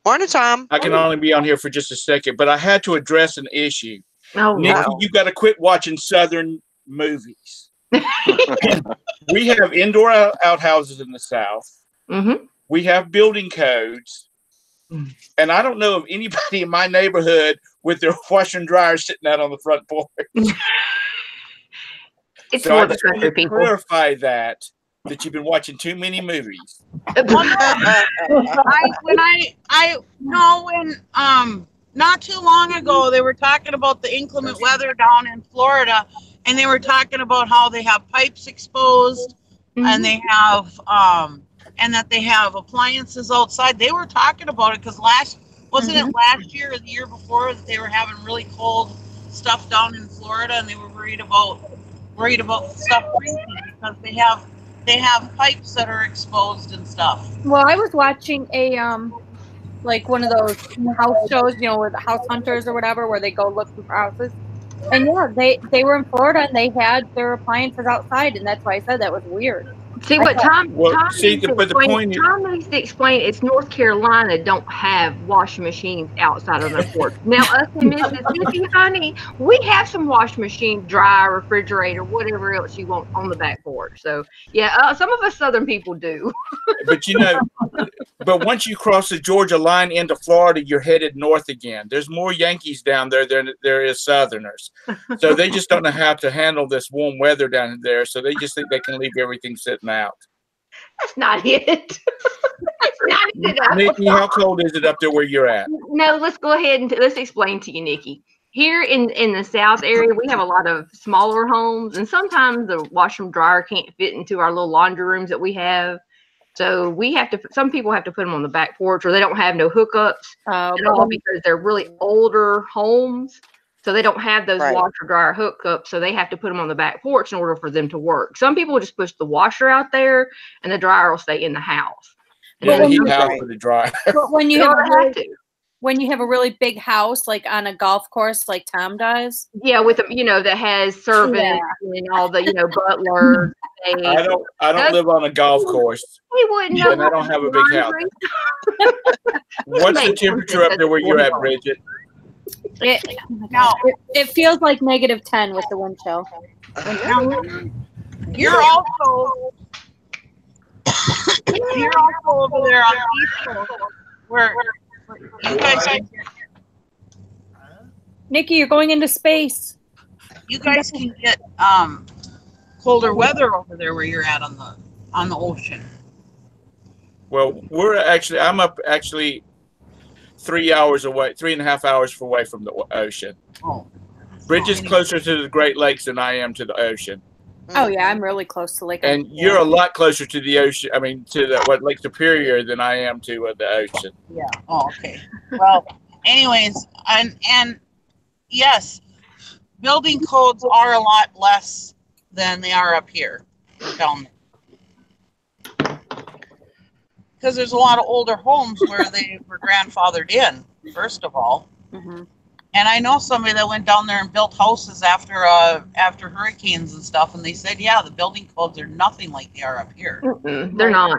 Morning, Tom. I can only be on here for just a second, but I had to address an issue. Oh, Nikki, no. you got to quit watching Southern movies. We have indoor outhouses in the South. Mm-hmm. We have building codes. And I don't know of anybody in my neighborhood with their washer and dryer sitting out on the front porch. It's So for I the just want country to people. clarify that you've been watching too many movies. Not too long ago they were talking about the inclement weather down in Florida, and they were talking about how they have pipes exposed, and they have and that they have appliances outside. They were talking about it because wasn't it last year or the year before that they were having really cold stuff down in Florida, and they were worried about stuff freezing because they have pipes that are exposed and stuff. Well, I was watching a like one of those house shows, with house hunters or whatever, where they go looking for houses. And yeah, they were in Florida and they had their appliances outside, and that's why I said that was weird. See what Tom needs to but the explain. point is, Tom needs to explain. It's North Carolina don't have washing machines outside on their porch. Now us in Mississippi, honey, we have some washing machine, dryer, refrigerator, whatever else you want on the back porch. So yeah, some of us Southern people do. but but once you cross the Georgia line into Florida, you're headed north again. There's more Yankees down there than there is Southerners. So they just don't know how to handle this warm weather down there. So they just think they can leave everything sitting out. That's not it. That's not it. Nikki, how cold is it up there where you're at? No, let's go ahead and let's explain to you, Nikki. Here in the South area, we have a lot of smaller homes, and sometimes the washer and dryer can't fit into our little laundry rooms that we have. So some people have to put them on the back porch, or they don't have no hookups at all because they're really older homes. So they don't have those washer dryer hookups. So they have to put them on the back porch in order for them to work. Some people just push the washer out there and the dryer will stay in the house. Yeah, the heat house for the dryer. But when you have a really big house, like on a golf course, like Tom does. Yeah, with that has servants and all the butlers. I don't live on a golf course. We wouldn't know. And I don't have a big house. What's the temperature up there where you're at, Bridget? It feels like -10 with the wind chill. You're also over there on the East Coast where you guys Nikki, you're going into space. You guys can get colder weather over there where you're at on the ocean. Well, I'm up 3.5 hours away from the ocean. Oh. Bridget's closer to the Great Lakes than I am to the ocean. Oh yeah, I'm really close to Lake. And you're a lot closer to the ocean. I mean, to Lake Superior than I am to the ocean. Yeah. Oh, okay. Well, anyways, and yes, building codes are a lot less than they are up here. Down there. Because there's a lot of older homes where they were grandfathered in, first of all. Mm-hmm. And I know somebody that went down there and built houses after hurricanes and stuff, and they said, yeah, the building codes are nothing like they are up here. They're not.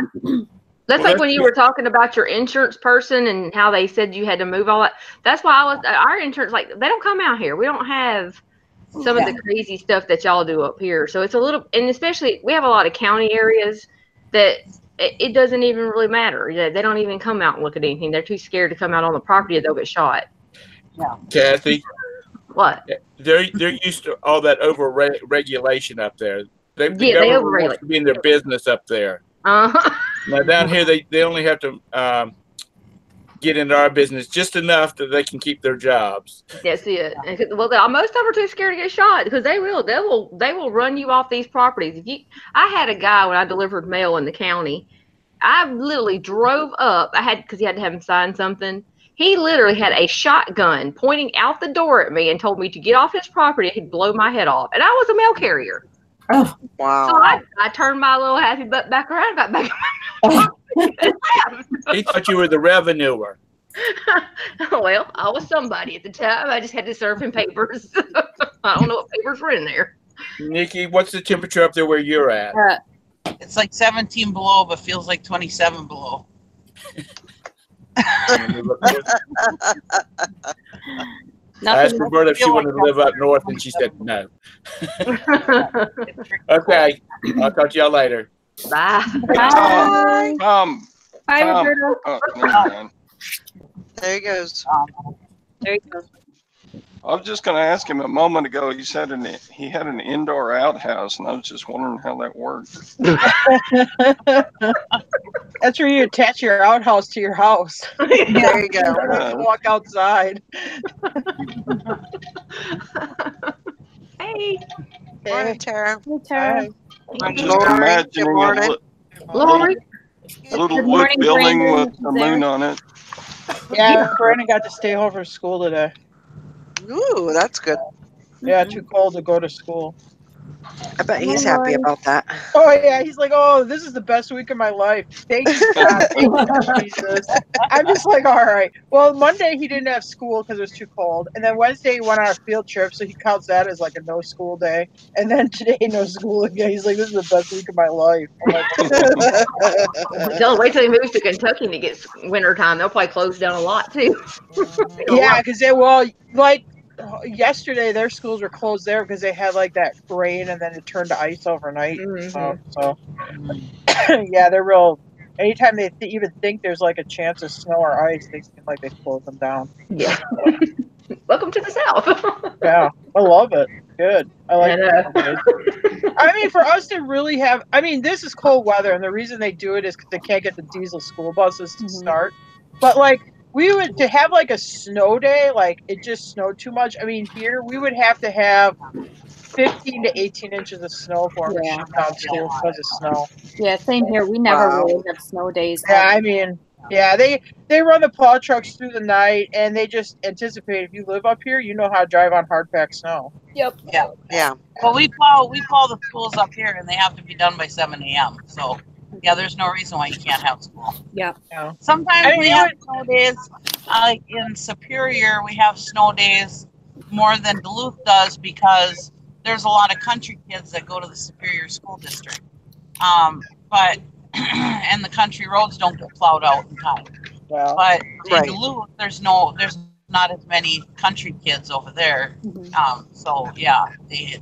That's like when you were talking about your insurance person and how they said you had to move all that. That's why our insurance, like, they don't come out here. We don't have some of the crazy stuff that y'all do up here. So it's a little, and especially we have a lot of county areas that it doesn't even really matter. They don't even come out and look at anything. They're too scared to come out on the property or they'll get shot. Yeah. Kathy, what? They're used to all that regulation up there. The they government overregulate. wants to be in their business up there. Uh-huh. Now down here, they only have to get into our business just enough that they can keep their jobs. That's it. Well, most of them are too scared to get shot because they will run you off these properties. I had a guy when I delivered mail in the county. I literally drove up. Because he had to have him sign something. He literally had a shotgun pointing out the door at me and told me to get off his property. He'd blow my head off. And I was a mail carrier. Oh, Wow. So I turned my little happy butt back around and got back He thought you were the revenuer. Well, I was somebody at the time. I just had to serve him papers. I don't know what papers were in there. Nikki, what's the temperature up there where you're at? It's like 17 below, but feels like 27 below. I asked Roberta if she wanted to live up north, and she said no. Okay, I'll talk to y'all later. Bye. Bye. Bye, Tom. Roberta. Oh, never mind. There he goes. There you go. I was just going to ask him a moment ago. He said he had an indoor outhouse, and I was just wondering how that worked. That's where you attach your outhouse to your house. There you go. You don't have to walk outside. Hey. Morning, Tara. Hey, Tara. I'm just Lori, imagining good morning. Lori. a little Good wood morning, building Brandon. with a moon on it. Yeah, Brandon got to stay home from school today. Ooh, that's good. Yeah, too cold to go to school. I bet he's Morning, happy Lori. about that. Oh yeah, he's like, oh, this is the best week of my life. Thank you, God. Thank you, Jesus. I'm just like, all right. Well, Monday he didn't have school because it was too cold, and then Wednesday he went on a field trip, so he counts that as like a no school day. And then today no school again. He's like, this is the best week of my life. I'm like, Don't wait till he moves to Kentucky and it gets winter time. They'll probably close down a lot too. yeah, because they like yesterday their schools were closed there because they had like that rain and then it turned to ice overnight. So yeah, they're real. Anytime they even think there's like a chance of snow or ice, they seem like they close them down. Yeah. Welcome to the South. Yeah, I love it. Good. I like And, it. I mean, for us to really have, I mean, this is cold weather, and the reason they do it is because they can't get the diesel school buses to start. But like, we would to have like a snow day, like it just snowed too much. I mean, here we would have to have 15 to 18 inches of snow for them to Yeah. shut down school because of snow. Yeah, same here. We never Wow. really have snow days. Yeah, I mean, yeah, they run the plow trucks through the night, and they just anticipate if you live up here, you know how to drive on hard packed snow. Yep. Yeah. Yeah. Well, we plow the schools up here, and they have to be done by 7 a.m. So, yeah, there's no reason why you can't have school. Yeah. Yeah. Sometimes I mean, we have snow days. Like in Superior, we have snow days more than Duluth does because there's a lot of country kids that go to the Superior School District. But and the country roads don't get plowed out in time. Well, But in Right. Duluth, there's not as many country kids over there. So yeah, they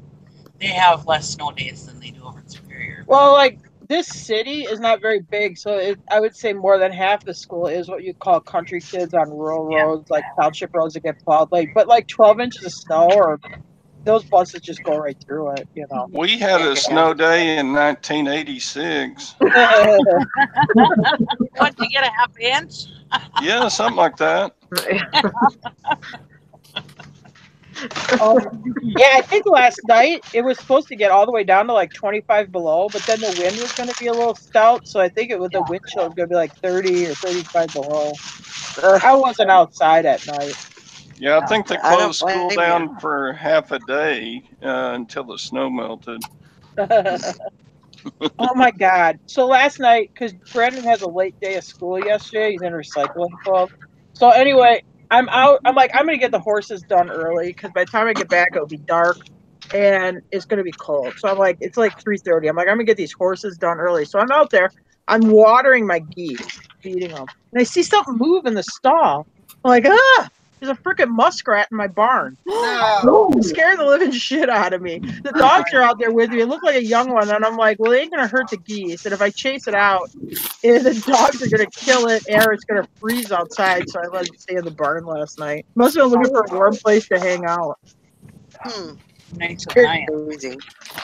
have less snow days than they do over in Superior. well, like this city is not very big, so I would say more than half the school is what you call country kids on rural roads, like township roads that get plowed. But like 12 inches of snow, or those buses just go right through it, you know. We had a snow day in 1986. What, to get a half inch? Yeah, something like that. Yeah, I think last night it was supposed to get all the way down to like 25 below, but then the wind was going to be a little stout, so I think the wind chill was going to be like 30 or 35 below. I wasn't outside at night. Yeah, I think they I don't closed school blame down for half a day until the snow melted. Oh my God. So last night, because Brandon has a late day of school yesterday, he's in a recycling club. So anyway, I'm out. I'm like, I'm going to get the horses done early because by the time I get back, it'll be dark and it's going to be cold. So I'm like, it's like 3:30. I'm like, I'm going to get these horses done early. So I'm out there. I'm watering my geese, feeding them. And I see something move in the stall. I'm like, there's a freaking muskrat in my barn. No. It scared the living shit out of me. The dogs are out there with me. It looked like a young one. And I'm like, well, it ain't going to hurt the geese. And if I chase it out, the dogs are going to kill it or it's going to freeze outside. So I let it stay in the barn last night. Must have been looking for a warm place to hang out. Nice at Scared, night.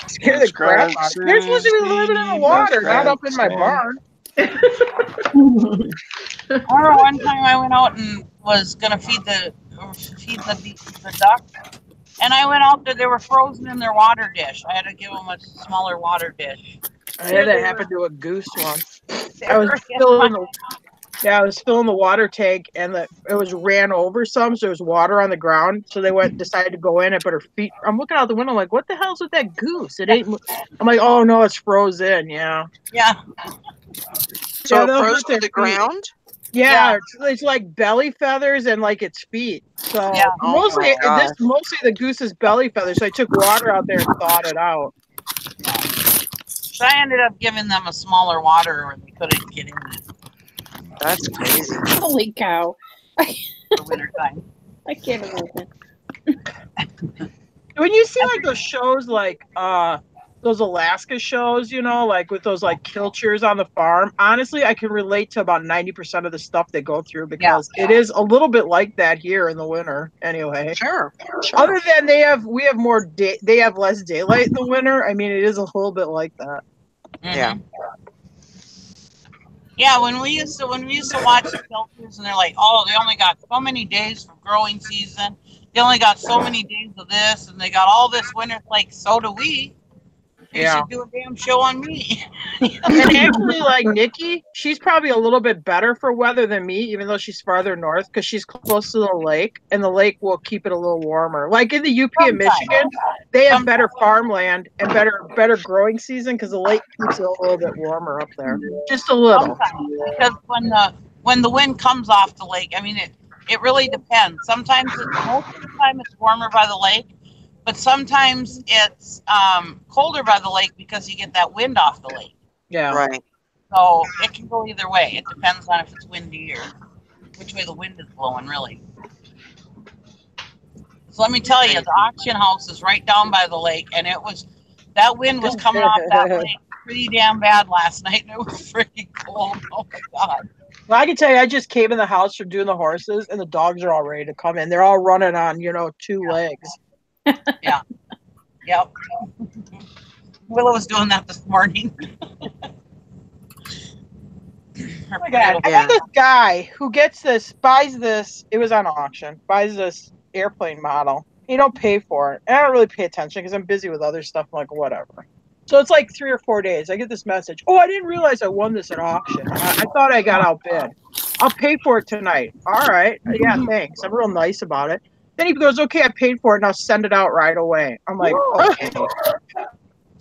scared the crap out of me. They're supposed to be living in the water, not up in my barn. I remember one time I went out and was gonna feed the duck, and I went out there. They were frozen in their water dish. I had to give them a smaller water dish. I had that happen to a goose once. I was Yeah, I was filling the water tank, and it was ran over some, so there was water on the ground. So they decided to go in it, but her feet. I'm looking out the window, like, what the hell's with that goose? It ain't. I'm like, oh no, it's frozen. Yeah. Yeah. So it they'll froze hurt their to the feet. ground? Yeah, it's like belly feathers and like its feet. So Yeah. Oh mostly my this gosh. mostly the goose's belly feathers. So I took water out there and thawed it out. So I ended up giving them a smaller water where they couldn't get in it That's crazy. Holy cow. for winter time. I can't imagine. When you see like those shows, like those Alaska shows, like with those like kilchers on the farm, honestly, I can relate to about 90% of the stuff they go through because it is a little bit like that here in the winter. Anyway, Sure. other than we have more they have less daylight in the winter. I mean, it is a little bit like that. Yeah. Yeah, when we used to watch the filters, and they're like, oh, they only got so many days for growing season. They only got so many days of this, and they got all this winter. Like, so do we. You should do a damn show on me. And actually, like Nikki, she's probably a little bit better for weather than me, even though she's farther north because she's close to the lake, and the lake will keep it a little warmer. Like in the UP and Michigan, they have better farmland and better growing season because the lake keeps it a little bit warmer up there, just a little. Sometimes, because when the wind comes off the lake, I mean it really depends. Sometimes most of the time it's warmer by the lake, but sometimes it's colder by the lake because you get that wind off the lake. Yeah. Right. So it can go either way. It depends on if it's windy or which way the wind is blowing, really. So let me tell you, the auction house is right down by the lake, and that wind was coming off that lake pretty damn bad last night, and it was freaking cold. Oh my God. Well, I can tell you, I just came in the house from doing the horses, and the dogs are all ready to come in. They're all running on, two legs. Yeah. Yep. Willow was doing that this morning. Oh my God. I got this guy who buys this, it was on auction, buys this airplane model. He don't pay for it. And I don't really pay attention because I'm busy with other stuff. I'm like, whatever. So it's like 3 or 4 days. I get this message. Oh, I didn't realize I won this at auction. I thought I got outbid. I'll pay for it tonight. All right. Yeah, thanks. I'm real nice about it. Then he goes, okay, I paid for it. Now send it out right away. I'm like, okay.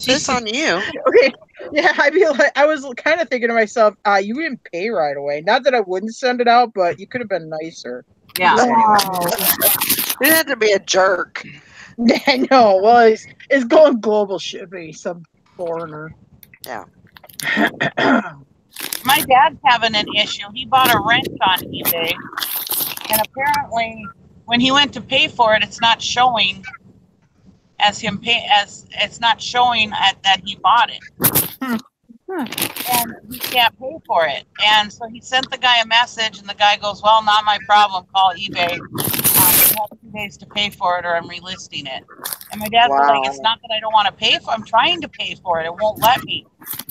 This on you. Okay. Yeah, I was kind of thinking to myself, you didn't pay right away. Not that I wouldn't send it out, but you could have been nicer. Yeah. Wow. You had to be a jerk. I know. Well, it's going global shipping. Some foreigner. Yeah. My dad's having an issue. He bought a wrench on eBay, and apparently, when he went to pay for it, it's not showing as it's not showing that he bought it. And he can't pay for it. And so he sent the guy a message, and the guy goes, well, not my problem. Call eBay. You have 2 days to pay for it, or I'm relisting it. And my dad's like, it's not that I don't want to pay for it. I'm trying to pay for it. It won't let me.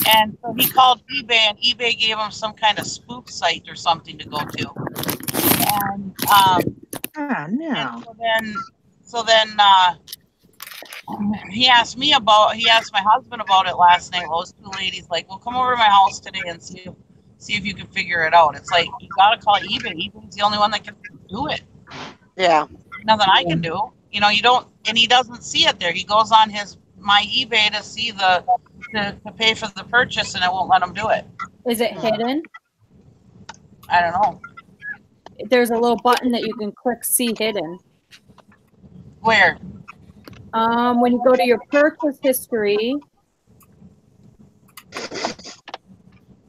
And so he called eBay, and eBay gave him some kind of spoof site or something to go to. And, and so then he asked my husband about it last night. Well, those 2 ladies like, well, come over to my house today and see if you can figure it out. It's like, you got to call eBay. eBay's the only one that can do it. Yeah. Nothing I can do. You don't, and he doesn't see it there. He goes on my eBay to see to pay for the purchase, and it won't let him do it. Is it hidden? I don't know. There's a little button that you can click see hidden. Where? When you go to your purchase history.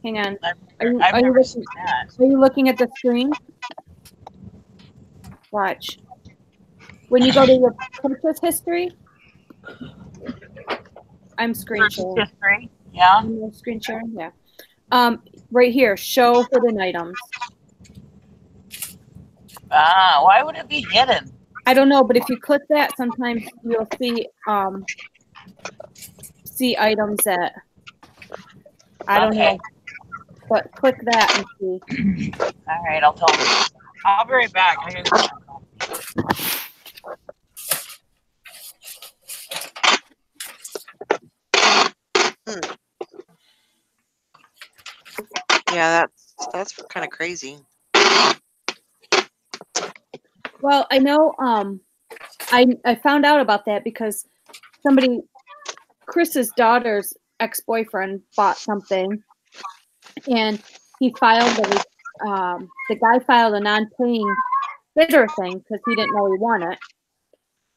Hang on. Are you looking at the screen? Watch. When you go to your purchase history, I'm screen sharing. Purchase history, yeah. Screen sharing, yeah. Right here, show hidden items. Why would it be hidden? I don't know, but if you click that, sometimes you'll see items that I don't know. But click that and see. All right, I'll tell him. I'll be right back. Yeah, That's kind of crazy. Well, I know. I found out about that because Chris's daughter's ex-boyfriend bought something, and he filed the guy filed a non-paying bidder thing because he didn't know he won it,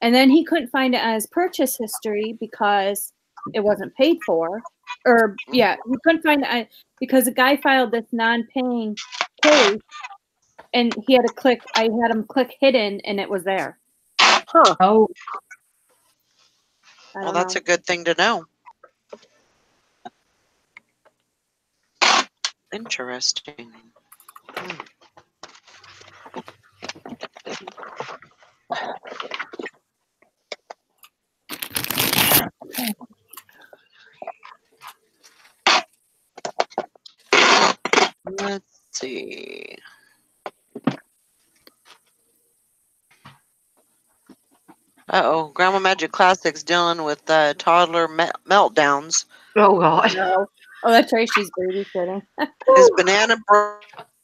and then he couldn't find it on his purchase history because it wasn't paid for, he couldn't find it because the guy filed this non-paying case, and I had him click hidden, and it was there. Huh. Oh, I Well, don't that's know. a good thing to know. Interesting. Let's see. Uh-oh, Grandma Magic Classics dealing with toddler meltdowns. Oh God. No. Oh, that's right. She's babysitting. His banana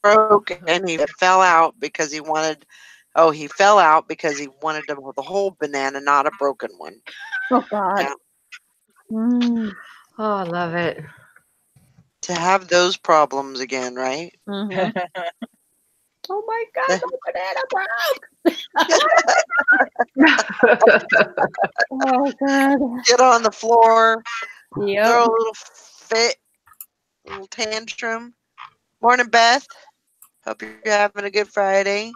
broke and he fell out because he wanted. Oh, he fell out because he wanted the whole banana, not a broken one. Oh God. Yeah. Oh, I love it. To have those problems again, right? Mm-hmm. Oh my God, my banana broke. Oh God. Get on the floor, Yep. throw a little fit, a little tantrum. Morning, Beth. Hope you're having a good Friday.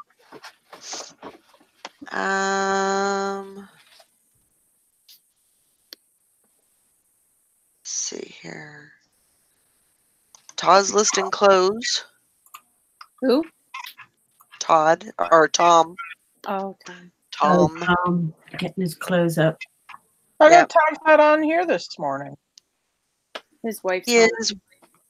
Let's see here. Todd's listing clothes. Who? Todd or Tom. Oh, Tom. Tom. Getting his clothes up. I Yep. got Tom's not on here this morning. His wife's His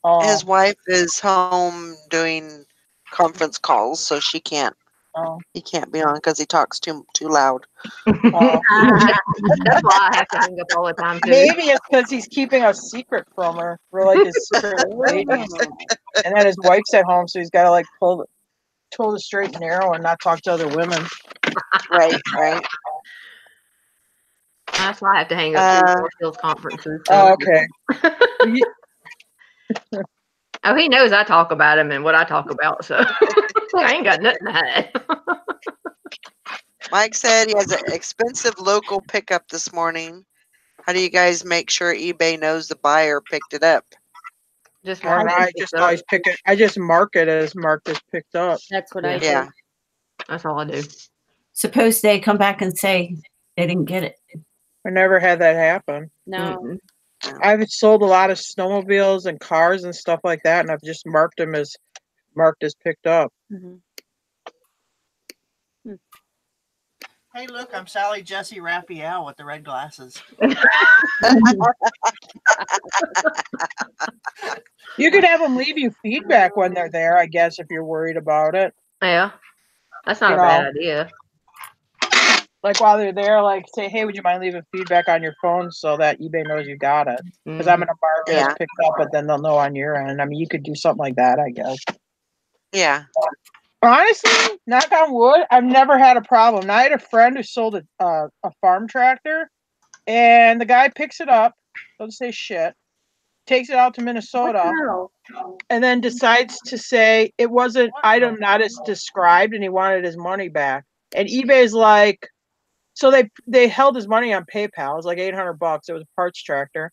Oh, wife is home doing conference calls, so she can't. oh, He can't be on because he talks too loud. oh. That's why I have to hang up all the time too. Maybe it's because he's keeping a secret from her. We're like his secret ladies. And then his wife's at home, so he's got to like pull the straight and narrow and not talk to other women. Right, right. That's why I have to hang up too. Skills conferences. Oh, okay. Oh, he knows I talk about him and what I talk about, so I ain't got nothing to hide. Mike said he has an expensive local pickup this morning. How do you guys make sure eBay knows the buyer picked it up? Just I don't know. I just always pick it. I just mark it as marked as picked up. That's what I do. Yeah. That's all I do. Suppose they come back and say they didn't get it. I never had that happen. No. Mm-mm. I've sold a lot of snowmobiles and cars and stuff like that, and I've just marked them as picked up. Mhm. Hey, look, I'm Sally Jesse Raphael with the red glasses. You could have them leave you feedback when they're there, I guess, if you're worried about it. Yeah, that's not You a bad know. idea. Like while they're there, like say, hey, would you mind leaving feedback on your phone so that eBay knows you got it? Because I'm gonna mark it as picked up, but then they'll know on your end. I mean, you could do something like that, I guess. Yeah. Honestly, knock on wood, I've never had a problem. Now, I had a friend who sold a farm tractor, and the guy picks it up, doesn't say shit, takes it out to Minnesota, and then decides to say it wasn't item not as described, and he wanted his money back. And eBay's like, so they held his money on PayPal. It was like $800. It was a parts tractor,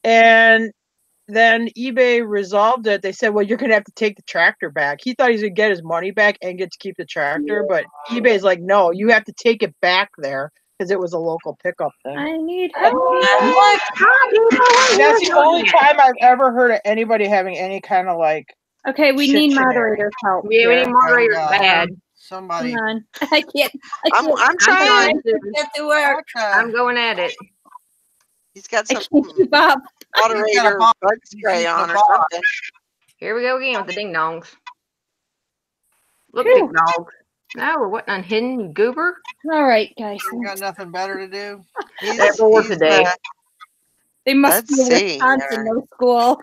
and then eBay resolved it. They said, well, you're going to have to take the tractor back. He thought he was going to get his money back and get to keep the tractor. But eBay's like, no, you have to take it back there because it was a local pickup thing. I need help. That's the only time I've ever heard of anybody having any kind of like. Okay, we need moderators' help. Yeah, we here. need moderators bad. Somebody. Come on. I can't. I'm trying. Get to work. I'm going at it. He's got some Keep up. moderator bug spray on or something. Here we go again with the ding dongs. Look, ding dongs. No, we're what unhidden, you goober. All right, guys. You got nothing better to do. They're bored today. They must Let's be in see Wisconsin, here. no school.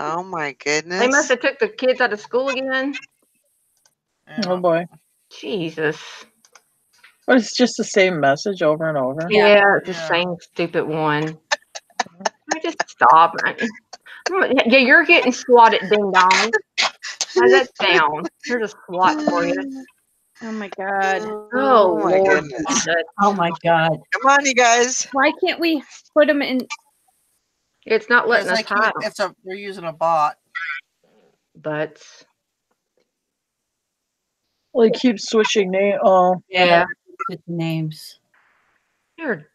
Oh my They must goodness. have took the kids out of school again. Oh boy. Jesus. But it's just the same message over and over. Yeah, it's the same stupid one. I just stop. Yeah, you're getting swatted, ding dong. How's that sound? Here's a SWAT for you. Oh my God. Oh, my Lord. goodness. Jesus. Oh my God. Come on, you guys. Why can't we put them in? It's not letting us hide 'em. They're using a bot. But Well, he keeps switching name. Oh, yeah, With the names. you're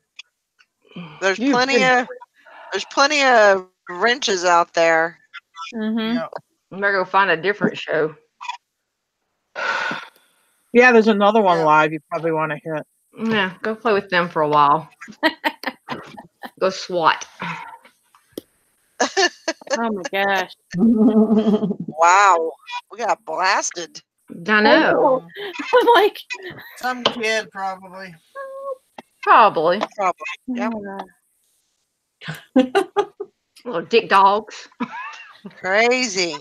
There's You've plenty of wrenches out there. Mm-hmm. Yep. you better go find a different show. yeah. There's another one Yeah. live. You probably want to hit. Yeah, go play with them for a while. Go SWAT. Oh my gosh. Wow. We got blasted. I know. I'm like, Some kid probably. Probably. Probably. Yep. Little dick dogs. Crazy.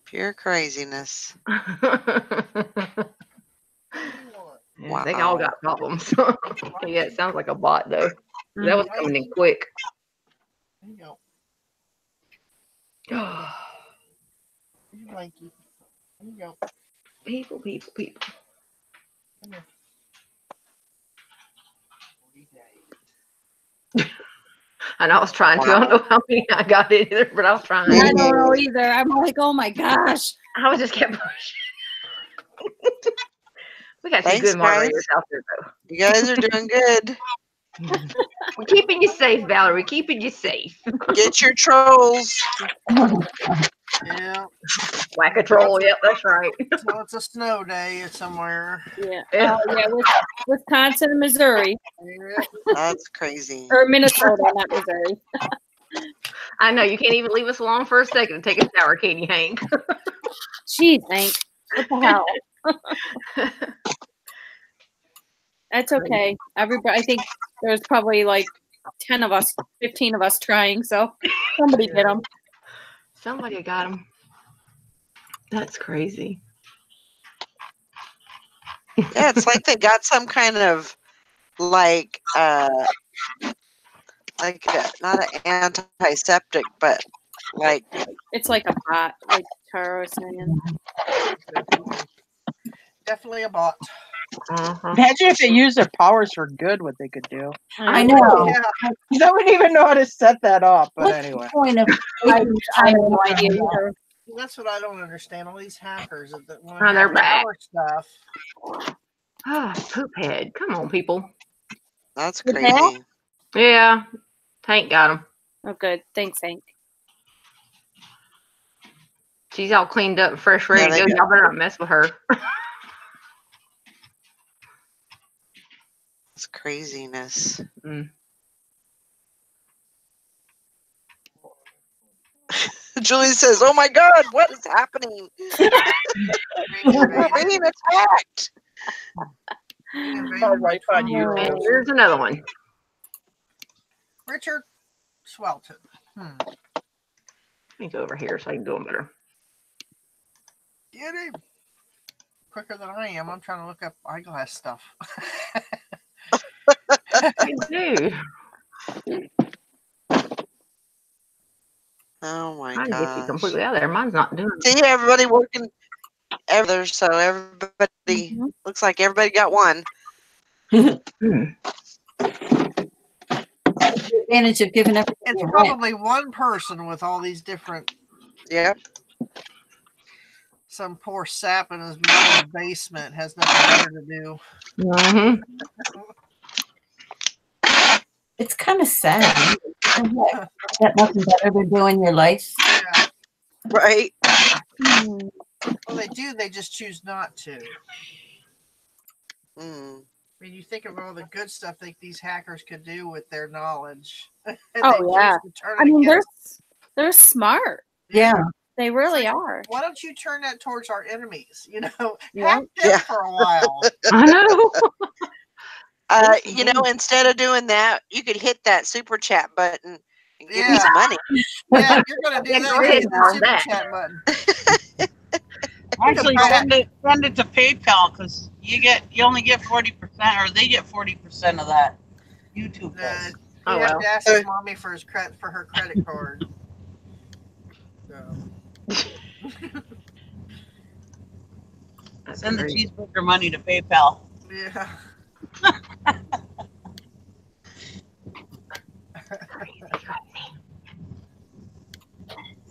Pure craziness. Yeah, they all got problems. Yeah, it sounds like a bot though. That was coming in quick. There you go. Here's your blankie. There you go. People. Come here. And I was trying to. I don't know how many I got it either, but I was trying. I don't know either. I'm like, oh my gosh. I was just kept pushing. We got some Thanks, good moderators out there though. You guys are doing good. We're keeping you safe, Valerie. We're keeping you safe. Get your trolls. Yeah. Whack a troll. Yep, that's right. So it's a snow day somewhere. Yeah. Yeah. Oh, yeah. Wisconsin and Missouri. Yeah. That's crazy. Or Minnesota, not Missouri. I know. You can't even leave us alone for a second to take a shower, can you, Hank? Jeez, Hank. What the hell? That's okay. Everybody, I think there's probably like 10 of us, 15 of us trying, so somebody did them. Somebody got him. That's crazy. Yeah, it's like they got some kind of not an antiseptic, but like It's like a bot, like Tara was saying. Definitely a bot. Imagine if they used their powers for good, what they could do. I know. Yeah. I wouldn't even know how to set that up. But What's anyway. the point of I have no idea either. That's what I don't understand. All these hackers that want Oh, they're to back. our stuff. Ah, poop head. Come on, people. that's The crazy. bell? Yeah. Hank got him. Oh, good. Thanks, Hank. She's all cleaned up and fresh, ready to go. Y'all better not mess with her. It's craziness. Mm. Julie says, "Oh my God, what is happening? We're being attacked." I'll wipe on you. And here's another one. Richard Swelton. Let me go over here so I can do them better. Get him. Quicker than I am. I'm trying to look up eyeglass stuff. Dude, Oh my I get you gosh. completely out of there. Mine's not doing it. See everybody working everywhere, so everybody looks like everybody got one. advantage of giving everything It's a rent? probably one person with all these different. Yep. Some poor sap in his mother's basement has nothing better to do. Mm-hmm. It's kind of sad. Got nothing better to do in your life. Yeah. Right. Well, they do. They just choose not to. Mm. I mean, you think of all the good stuff that these hackers could do with their knowledge. And Oh, they choose yeah. to turn I it mean, against- they're smart. Yeah. They really are. Why don't you turn that towards our enemies? You know, Yeah. hack them for a while. I know. You know, instead of doing that, you could hit that super chat button and give me some money. Yeah, if you're gonna do Yeah, that, go ahead hit and the on super that. chat button. Actually, Right. send it to PayPal because you only get 40%, or they get 40% of that YouTube does. Oh, You have well. to ask his mommy for her credit card. So. Send the cheeseburger money to PayPal. Yeah.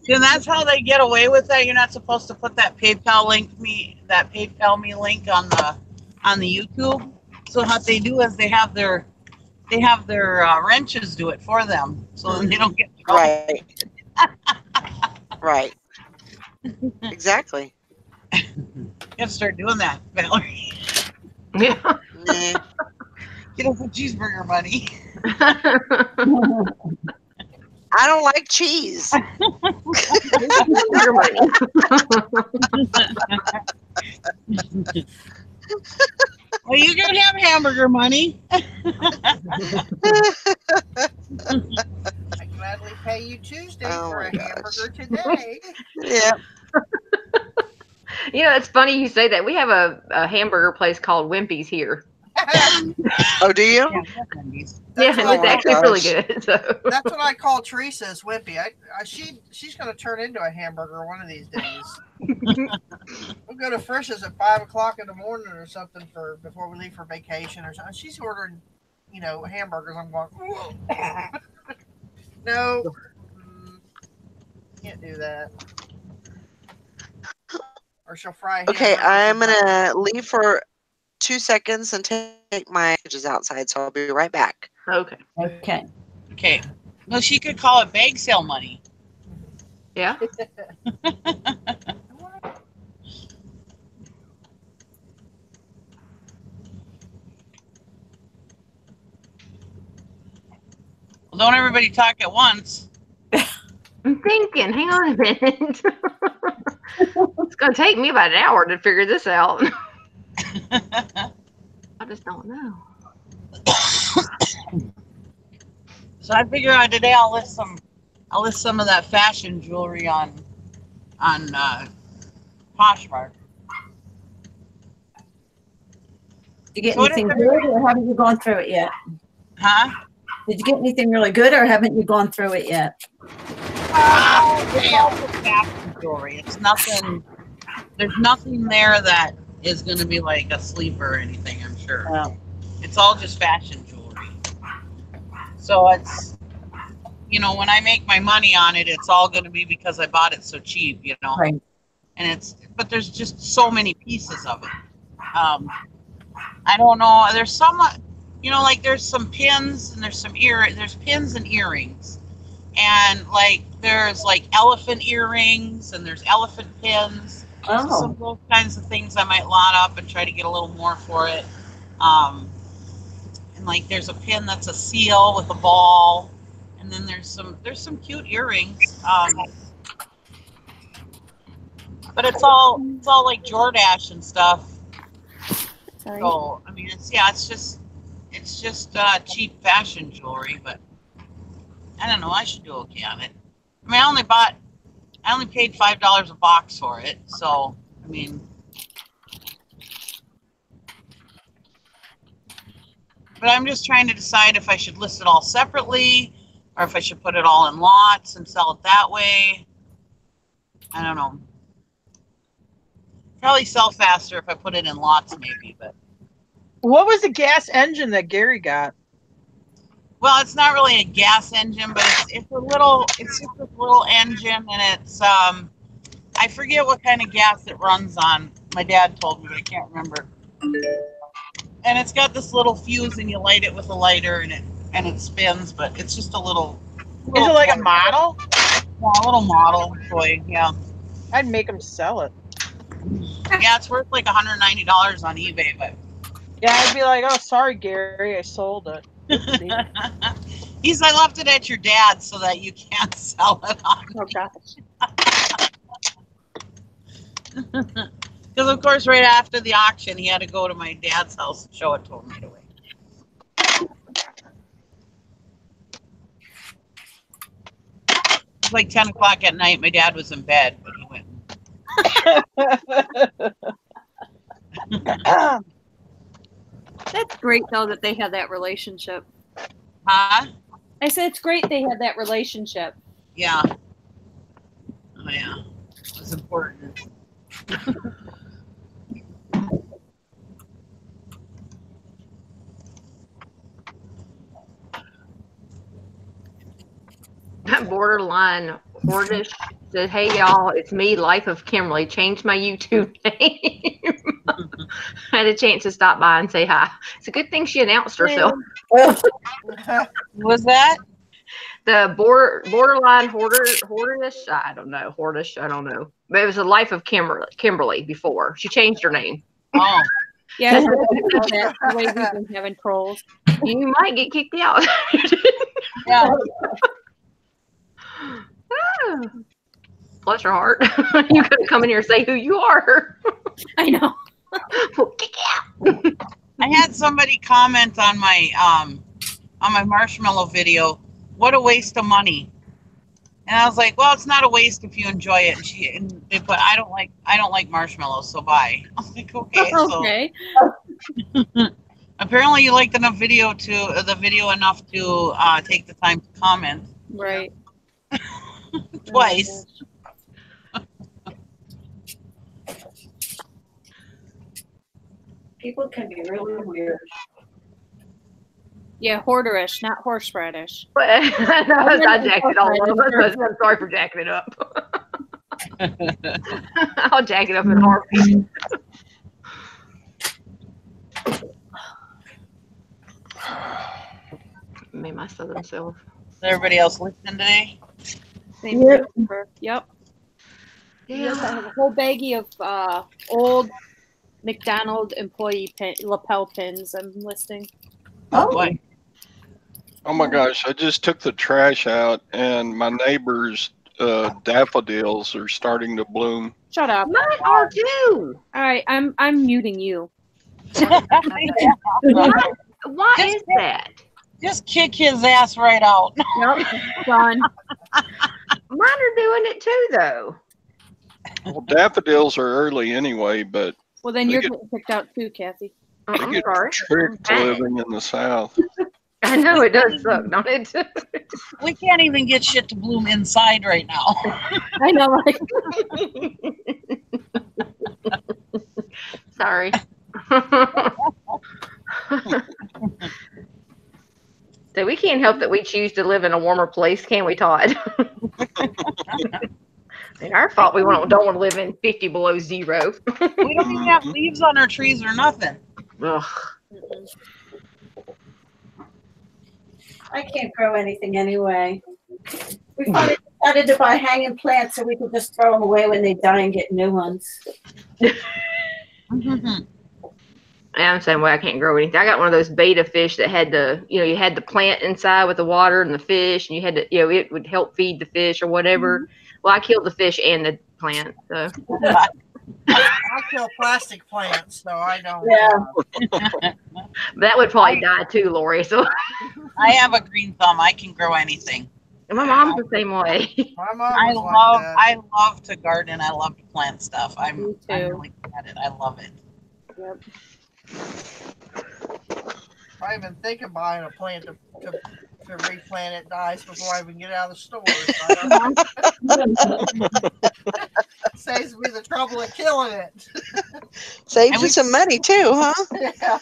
See, and that's how they get away with that. You're not supposed to put that PayPal me link on the YouTube. So what they do is they have their wrenches do it for them, so then they don't get in trouble. Right. Right. Exactly. You have to start doing that, Valerie. Yeah. Nah. Get us some cheeseburger money. I don't like cheese. Your money. Well, you can have hamburger money. I gladly pay you Tuesday for a hamburger today. Yeah. You know, it's funny you say that. We have a hamburger place called Wimpy's here. Oh, do you? Yeah, Yeah, and Oh it's my actually really gosh. good. So. That's what I call Teresa is Wimpy. She's going to turn into a hamburger one of these days. We'll go to Frisch's at 5 o'clock in the morning or something before we leave for vacation or something. She's ordering, hamburgers. I'm going, no, can't do that. Or she'll fry. Okay, hamburgers I'm gonna leave for 2 seconds and take my packages outside, so I'll be right back. Okay. Okay. Okay. Well, she could call it bag sale money. Yeah. Well, don't everybody talk at once. I'm thinking. Hang on a minute. It's going to take me about an hour to figure this out. I just don't know. So I figure out today I'll list some of that fashion jewelry on Poshmark. Did you get So what anything if good, or haven't you gone through it yet? Huh? Did you get anything really good, or haven't you gone through it yet? It's all just fashion jewelry. It's nothing. There's nothing there that is going to be like a sleeper or anything. I'm sure. Oh. It's all just fashion jewelry. So it's, when I make my money on it, it's all going to be because I bought it so cheap, Right. And but there's just so many pieces of it. I don't know. There's some, like there's some pins and there's pins and earrings, and like there's like elephant earrings and there's elephant pins. Oh. So some of those kinds of things I might lot up and try to get a little more for it. And like there's a pin that's a seal with a ball, and then there's some cute earrings. But it's all like Jordache and stuff. Sorry. So I mean it's just cheap fashion jewelry, but I don't know, I should do okay on it. I mean I only paid $5 a box for it, so I mean, but I'm just trying to decide if I should list it all separately or if I should put it all in lots and sell it that way. I don't know. Probably sell faster if I put it in lots, maybe, but. What was the gas engine that Gary got? Well, it's not really a gas engine, but it's just a little engine, and it's I forget what kind of gas it runs on. My dad told me, but I can't remember. And it's got this little fuse, and you light it with a lighter, and it spins, but it's just a little. Is it like a model? Yeah, a little model toy. Yeah. I'd make him sell it. Yeah, it's worth like $190 on eBay, but. Yeah, I'd be like, oh, sorry, Gary, I sold it. I left it at your dad's so that you can't sell it on. Oh, gosh. Because, of course, right after the auction, he had to go to my dad's house and show it to him right away. was like 10 o'clock at night. My dad was in bed when he went. That's great though that they have that relationship. Huh? I said it's great they have that relationship. Yeah. Oh yeah. It was important. That borderline hordish said, "Hey y'all, it's me, Life of Kimberly. Changed my YouTube name. I had a chance to stop by and say hi. It's a good thing she announced herself. Was that? The borderline hordish. I don't know. Hordish. I don't know. But it was the Life of Kimberly before. She changed her name. Oh. Yeah, that's the way we've been having trolls. You might get kicked out. Yeah. Bless your heart. You could come in here and say who you are. I know. We'll kick you out. I had somebody comment on my marshmallow video. What a waste of money. And I was like, well, it's not a waste if you enjoy it. And they put, I don't like marshmallows, so bye. I was like, okay. Okay. So apparently you liked enough the video enough to take the time to comment. Right. Twice. People can be really weird. Yeah, hoarderish, not horseradish. I jacked it all up. I'm sorry for jacking it up. I'll jack it up in a heartbeat. Made my southern self. Is everybody else listening today? Same yep. Yep. Yeah. I have a whole baggie of old McDonald employee lapel pins I'm listing. Oh boy. Oh my gosh, I just took the trash out and my neighbor's daffodils are starting to bloom. Shut up. Mine are too. All right, I'm muting you. Why is that? Just kick his ass right out. Yep, done. Mine are doing it too, though. Well, daffodils are early anyway, but well, then you're getting picked out too, Kathy. I'm get sorry. tricked living in the South. I know it does suck, don't it? We can't even get shit to bloom inside right now. I know, right? Sorry. So we can't help that we choose to live in a warmer place, can we, Todd? It's our fault we don't want to live in 50 below zero. We don't even have leaves on our trees or nothing. Ugh. I can't grow anything anyway. We finally decided to buy hanging plants so we could just throw them away when they die and get new ones. I'm the same way. I can't grow anything. I got one of those betta fish that had you had the plant inside with the water and the fish, and you had to, it would help feed the fish or whatever. Well, I killed the fish and the plant. So I kill plastic plants, so I don't. Yeah. That would probably die too, Lori. So I have a green thumb. I can grow anything. And my mom's the same way. My mom I was like that. I love to garden. I love to plant stuff. I'm really good at it. I love it. Yep. If I even think of buying a plant to replant, it dies before I even get out of the store. So saves me the trouble of killing it. Saves you some money too, huh? Yeah.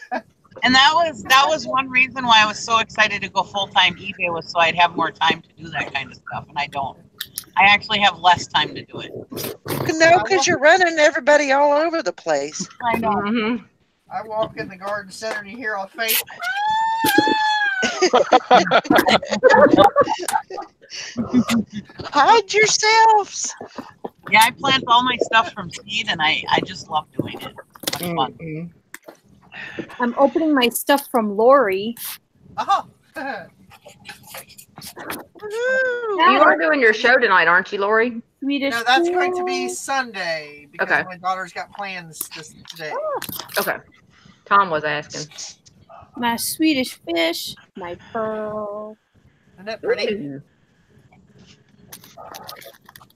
And that was one reason why I was so excited to go full-time eBay, was so I'd have more time to do that kind of stuff, and I don't. I actually have less time to do it. No, because you're running everybody all over the place. I know. Mm-hmm. I walk in the garden center and you hear all fake. Hide yourselves. Yeah, I plant all my stuff from seed, and I just love doing it. It's fun. I'm opening my stuff from Lori. Oh. You are doing your show tonight, aren't you, Lori? Swedish. No, that's going to be Sunday because Okay. my daughter's got plans today. Okay. Tom was asking. My Swedish fish, my pearl. Isn't that pretty? Ooh.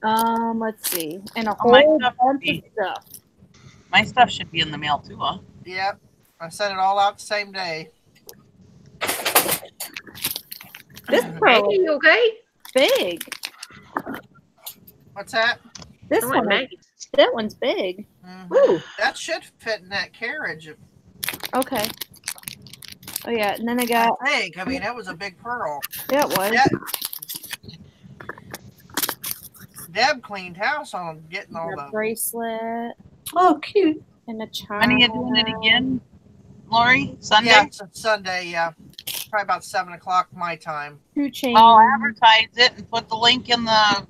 Let's see. And a Oh, my whole stuff bunch should of stuff. My stuff should be in the mail too, huh? Yep. I sent it all out the same day. This Hey, pearl is you okay? big. What's that? This I went one is, Maggie. that one's big. Ooh. That should fit in that carriage. Okay. Oh yeah, and then I I got think. I mean, that was a big pearl. that was. Deb cleaned house on getting all Your the. bracelet Oh, cute. and a charm. When are you doing it again, Lori? Sunday? Yeah, it's Sunday. Yeah, probably about 7 o'clock my time. Two chains. I'll advertise it and put the link in the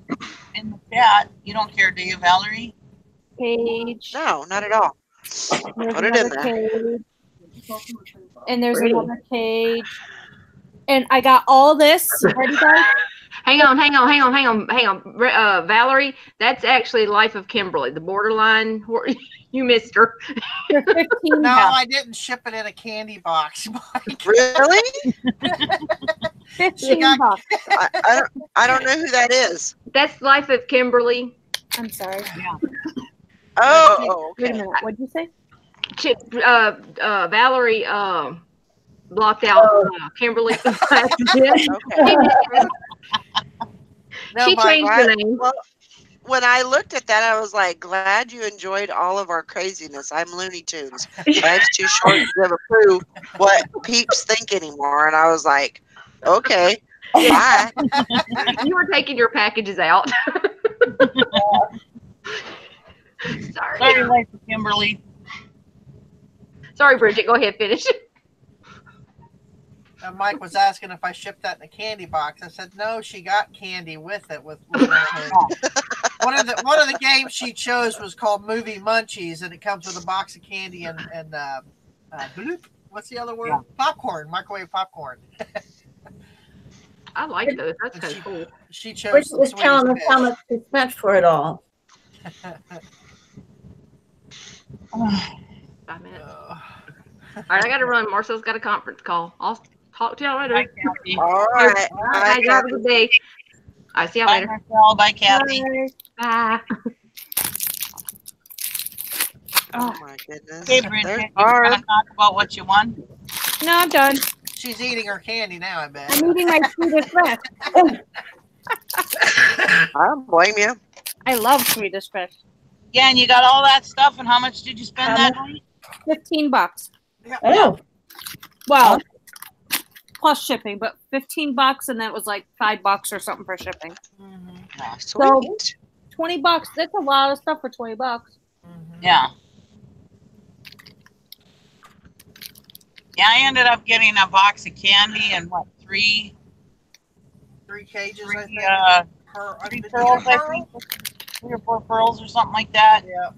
chat. You don't care, do you, Valerie? Page. No, not at all. There's Put it in another there. cage. And there's Really? another cage. And I got all this. Ready, guys? Hang on. Valerie, that's actually Life of Kimberly, the borderline. You missed her. For 15 No, bucks. I didn't ship it in a candy box. Mike. Really? 15 got- bucks. I don't know who that is. That's Life of Kimberly. I'm sorry. Oh, Wait a okay. minute. What'd you say? Chip, Valerie blocked out Kimberly. Okay. No, She Mike, changed the name. Well, when I looked at that, I was like, glad you enjoyed all of our craziness. I'm Looney Tunes. Life's too short to give a clue what peeps think anymore. And I was like, okay, bye. You were taking your packages out. Sorry. Sorry, Life of Kimberly. Sorry, Bridget. Go ahead, finish. Mike was asking if I shipped that in a candy box. I said no. She got candy with it. With her. one of the games she chose was called Movie Munchies, and it comes with a box of candy and bloop. What's the other word? Yeah. Popcorn, microwave popcorn. I like those. That's kind of cool. She chose. Bridget some was telling us Swedish how much she spent for it all. fish. 5 minutes. All right, I got to run. Marcel's got a conference call. I'll talk to y'all later. Bye, Kathy. All right. All right, Bye, have a good day. I see y'all Bye, later. Marcel. Bye, Kathy. Bye. Oh my goodness. Okay, Bridget, There's you want Barb. to talk about what you won? No, I'm done. She's eating her candy now. I bet. I'm eating my Swedish fish. I don't blame you. I love Swedish fish. Yeah, and you got all that stuff, and how much did you spend that night? 15 bucks. Oh, Well, plus shipping, but 15 bucks, and then it was like $5 or something for shipping. Sweet. 20 bucks. That's a lot of stuff for 20 bucks. Yeah. Yeah, I ended up getting a box of candy and what, three 3 cages, I think. three pearls, I think. 3 or 4 pearls or something like that. Yeah.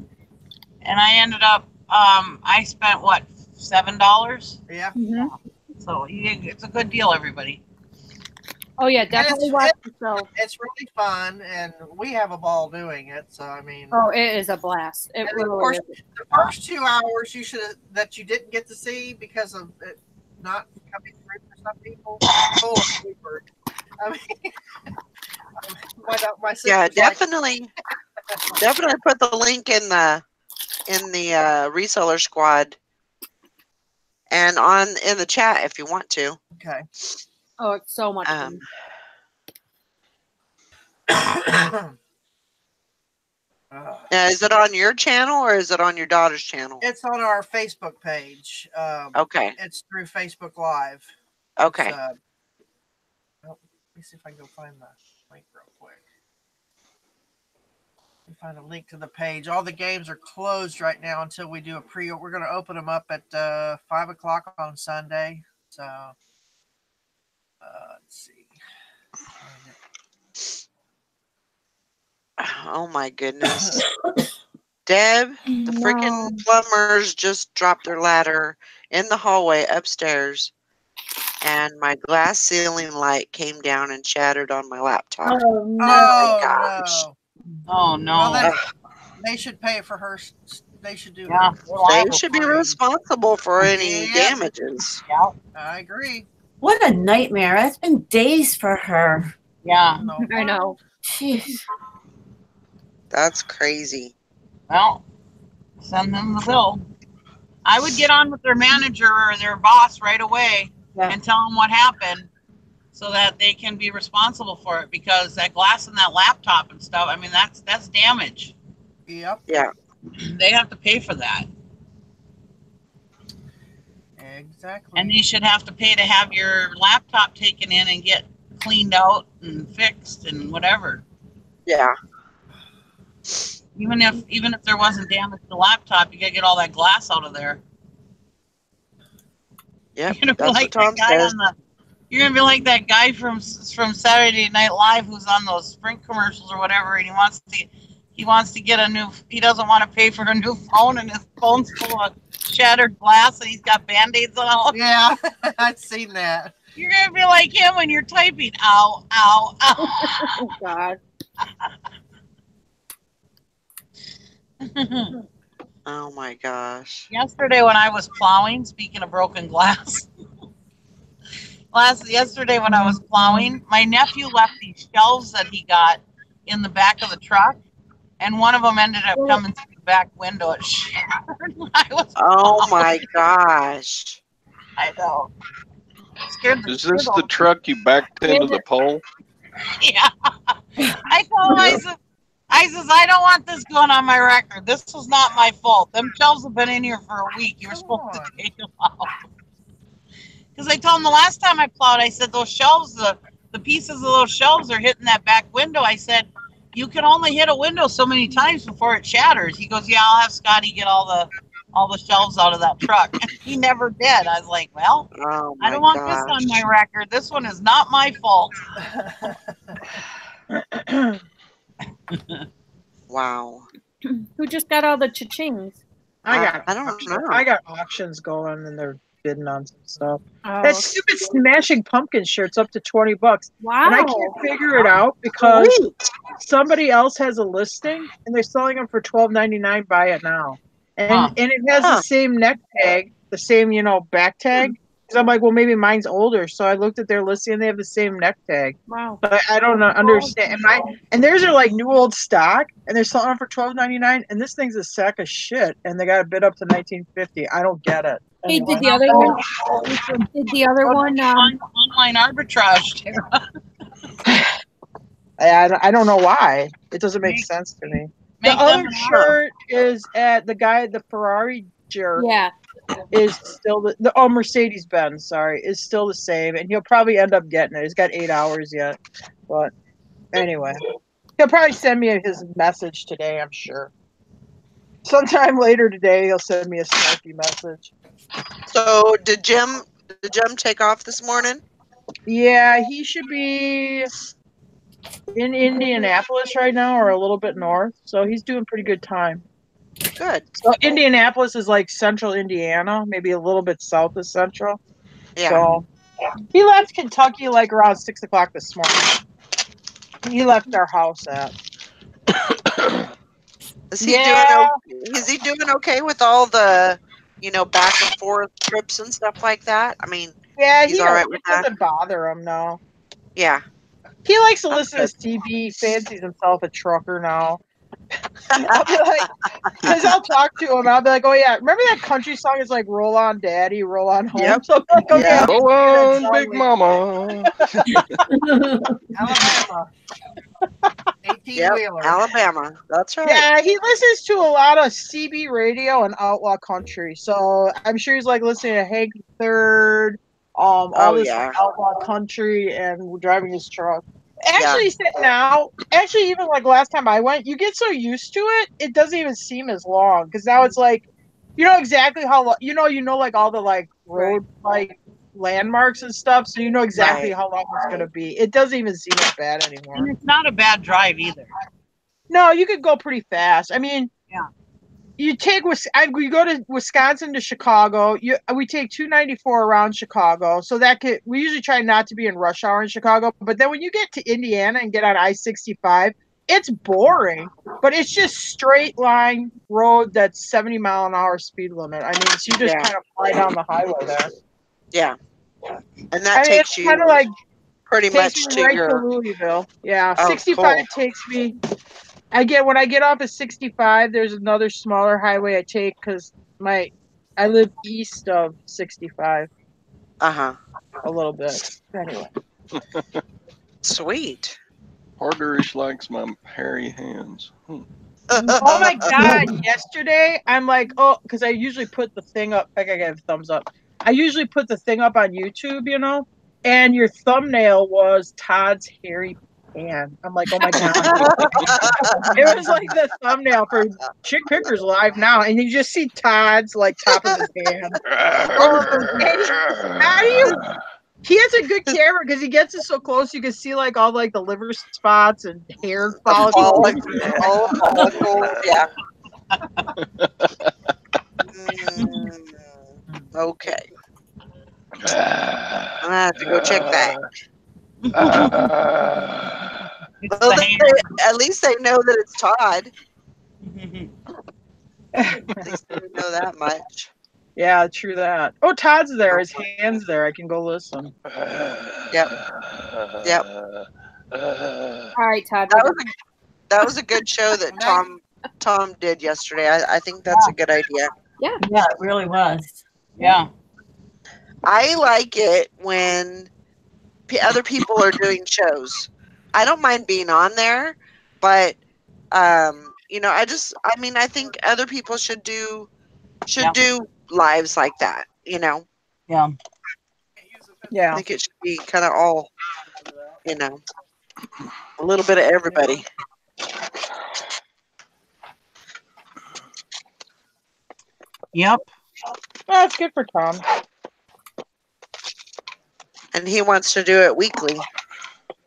And I ended up, I spent what, $7? Yeah. Mm-hmm. So it's a good deal, everybody. Oh, yeah, definitely watch the show. It's really fun, and we have a ball doing it. So I mean, Oh, it is a blast. It and of really course, is. the first 2 hours that you didn't get to see because of it not coming through for some people. Full of sleepers. I mean, my sister's Yeah, like, definitely. Definitely put the link in the reseller squad and in the chat if you want to. okay. Oh, it's so much fun. Now, is it on your channel or is it on your daughter's channel? It's on our Facebook page. Okay. It's through Facebook Live. Okay. It's, let me see if I can go find the link real quick. Let me find a link to the page. All the games are closed right now until we do a pre. We're going to open them up at 5 o'clock on Sunday. So let's see. Oh my goodness. Deb, the freaking plumbers just dropped their ladder in the hallway upstairs, and my glass ceiling light came down and shattered on my laptop. oh no. Oh, gosh. no. Oh, no. Well, they should pay for her. They should do Yeah. They should be responsible for any Yeah. damages. Yeah. I agree. What a nightmare. It's been days for her. Yeah. No. I know. Jeez. That's crazy. Well, send them the bill. I would get on with their manager or their boss right away and tell them what happened so that they can be responsible for it, because that glass in that laptop and stuff, I mean, that's damage. Yep. Yeah. They have to pay for that. Exactly. And you should have to pay to have your laptop taken in and get cleaned out and fixed and whatever. Yeah. Even if there wasn't damage to the laptop, you gotta get all that glass out of there. Yeah. You're gonna be like that guy on the. You're gonna be like that guy from Saturday Night Live who's on those Sprint commercials or whatever, and he wants to get a new. He doesn't want to pay for a new phone, and his phone's full of shattered glass, and he's got Band-Aids on all. Yeah, I've seen that. You're gonna be like him when you're typing. Ow, ow, ow. Oh, God. Oh my gosh. Yesterday when I was plowing, speaking of broken glass, yesterday when I was plowing, my nephew left these shelves that he got in the back of the truck, and one of them ended up coming through the back window. It shattered when I was Oh plowing. my gosh. I know. Is this the truck you backed into the pole? Yeah. I told him, I says, I don't want this going on my record. This was not my fault. Them shelves have been in here for a week. You were supposed to take them out. Because I told him the last time I plowed, I said, those shelves, the pieces of those shelves are hitting that back window. I said, you can only hit a window so many times before it shatters. He goes, yeah, I'll have Scotty get all the shelves out of that truck. He never did. I was like, well, I don't want this on my record. This one is not my fault. Wow. Who just got all the cha-chings? I don't know. I got auctions going, and they're bidding on some stuff. Oh, That stupid Smashing Pumpkin shirt's up to $20, wow. and I can't figure it out because somebody else has a listing, and they're selling them for $12.99. Buy it now, and it has the same neck tag, the same back tag. Because I'm like, well, maybe mine's older. So I looked at their listing, and they have the same neck tag. Wow. But I don't understand. And theirs are like new old stock, and they're selling them for $12.99. And this thing's a sack of shit, and they got it bid up to $19.50. I don't get it. Hey, Anyway. did the other one? Did the other one? Online arbitrage. I don't know why. It doesn't make sense to me. The other shirt is at the guy, the Ferrari jerk. Yeah. Is still the Mercedes Benz, sorry, is still the same, and he'll probably end up getting it. He's got 8 hours yet, but anyway, he'll probably send me his message today. I'm sure. Sometime later today, he'll send me a snarky message. So did Jim take off this morning? Yeah, he should be in Indianapolis right now, or a little bit north. So he's doing pretty good time. Good. So Indianapolis is like central Indiana, maybe a little bit south of central. Yeah. So he left Kentucky like around 6 o'clock this morning. He left our house at. Is he doing okay with all the, back and forth trips and stuff like that? I mean, yeah, he's all right with that. It doesn't bother him, no. Yeah. He likes to listen to CB. Fancies himself a trucker now. I'll be like, because I'll talk to him. I'll be like, oh yeah, remember that country song? It's like "Roll On, Daddy, Roll On Home." Yep. So I'm like, okay, Roll on, Big Mama. Alabama. 18-wheeler. Alabama. That's right. Yeah, he listens to a lot of CB radio and outlaw country. So I'm sure he's like listening to Hank Third, all this outlaw country, and driving his truck. Actually, he said now, even like last time I went, you get so used to it, it doesn't even seem as long. Because now it's like, you know exactly how long, like all the like road like landmarks and stuff. So you know exactly how long it's going to be. It doesn't even seem as bad anymore. And it's not a bad drive either. No, you could go pretty fast. I mean, you we go to Wisconsin to Chicago. We take 294 around Chicago, so we usually try not to be in rush hour in Chicago. But then when you get to Indiana and get on I-65, it's boring, but it's just straight line road that's 70 mile an hour speed limit. I mean, so you just kind of fly down the highway there. Yeah, and that takes you kind of like pretty takes much me to right to your. Louisville. Yeah, Oh, 65 cool. takes me. When I get off at 65, there's another smaller highway I take because I live east of 65 Uh-huh. a little bit. Anyway. Sweet. Porterish likes my hairy hands. Oh my God! Yesterday, I'm like, oh, because I usually put the thing up. I gotta give a thumbs up. I usually put the thing up on YouTube, and your thumbnail was Todd's hairy hand. I'm like, oh my God! It was like the thumbnail for Chick Pickers Live now, and you just see Todd's like top of his hand. How do you? He has a good camera because he gets it so close you can see like all like the liver spots and hair follicles. All follicles, yeah. Mm, okay. I'm gonna have to go check that. It's Well, the hand. at least they know that it's Todd. At least they know that much. Yeah, true that. Oh, Todd's there. His hand's there. I can go listen. Yep. Yep. All right, Todd. That was a good show that Tom did yesterday. I think that's a good idea. Yeah. Yeah, it really was. Yeah. I like it when other people are doing shows. I don't mind being on there, but I think other people should do lives like that. Yeah. I Yeah. think it should be kind of all, a little bit of everybody. Yep. That's good for Tom. And he wants to do it weekly.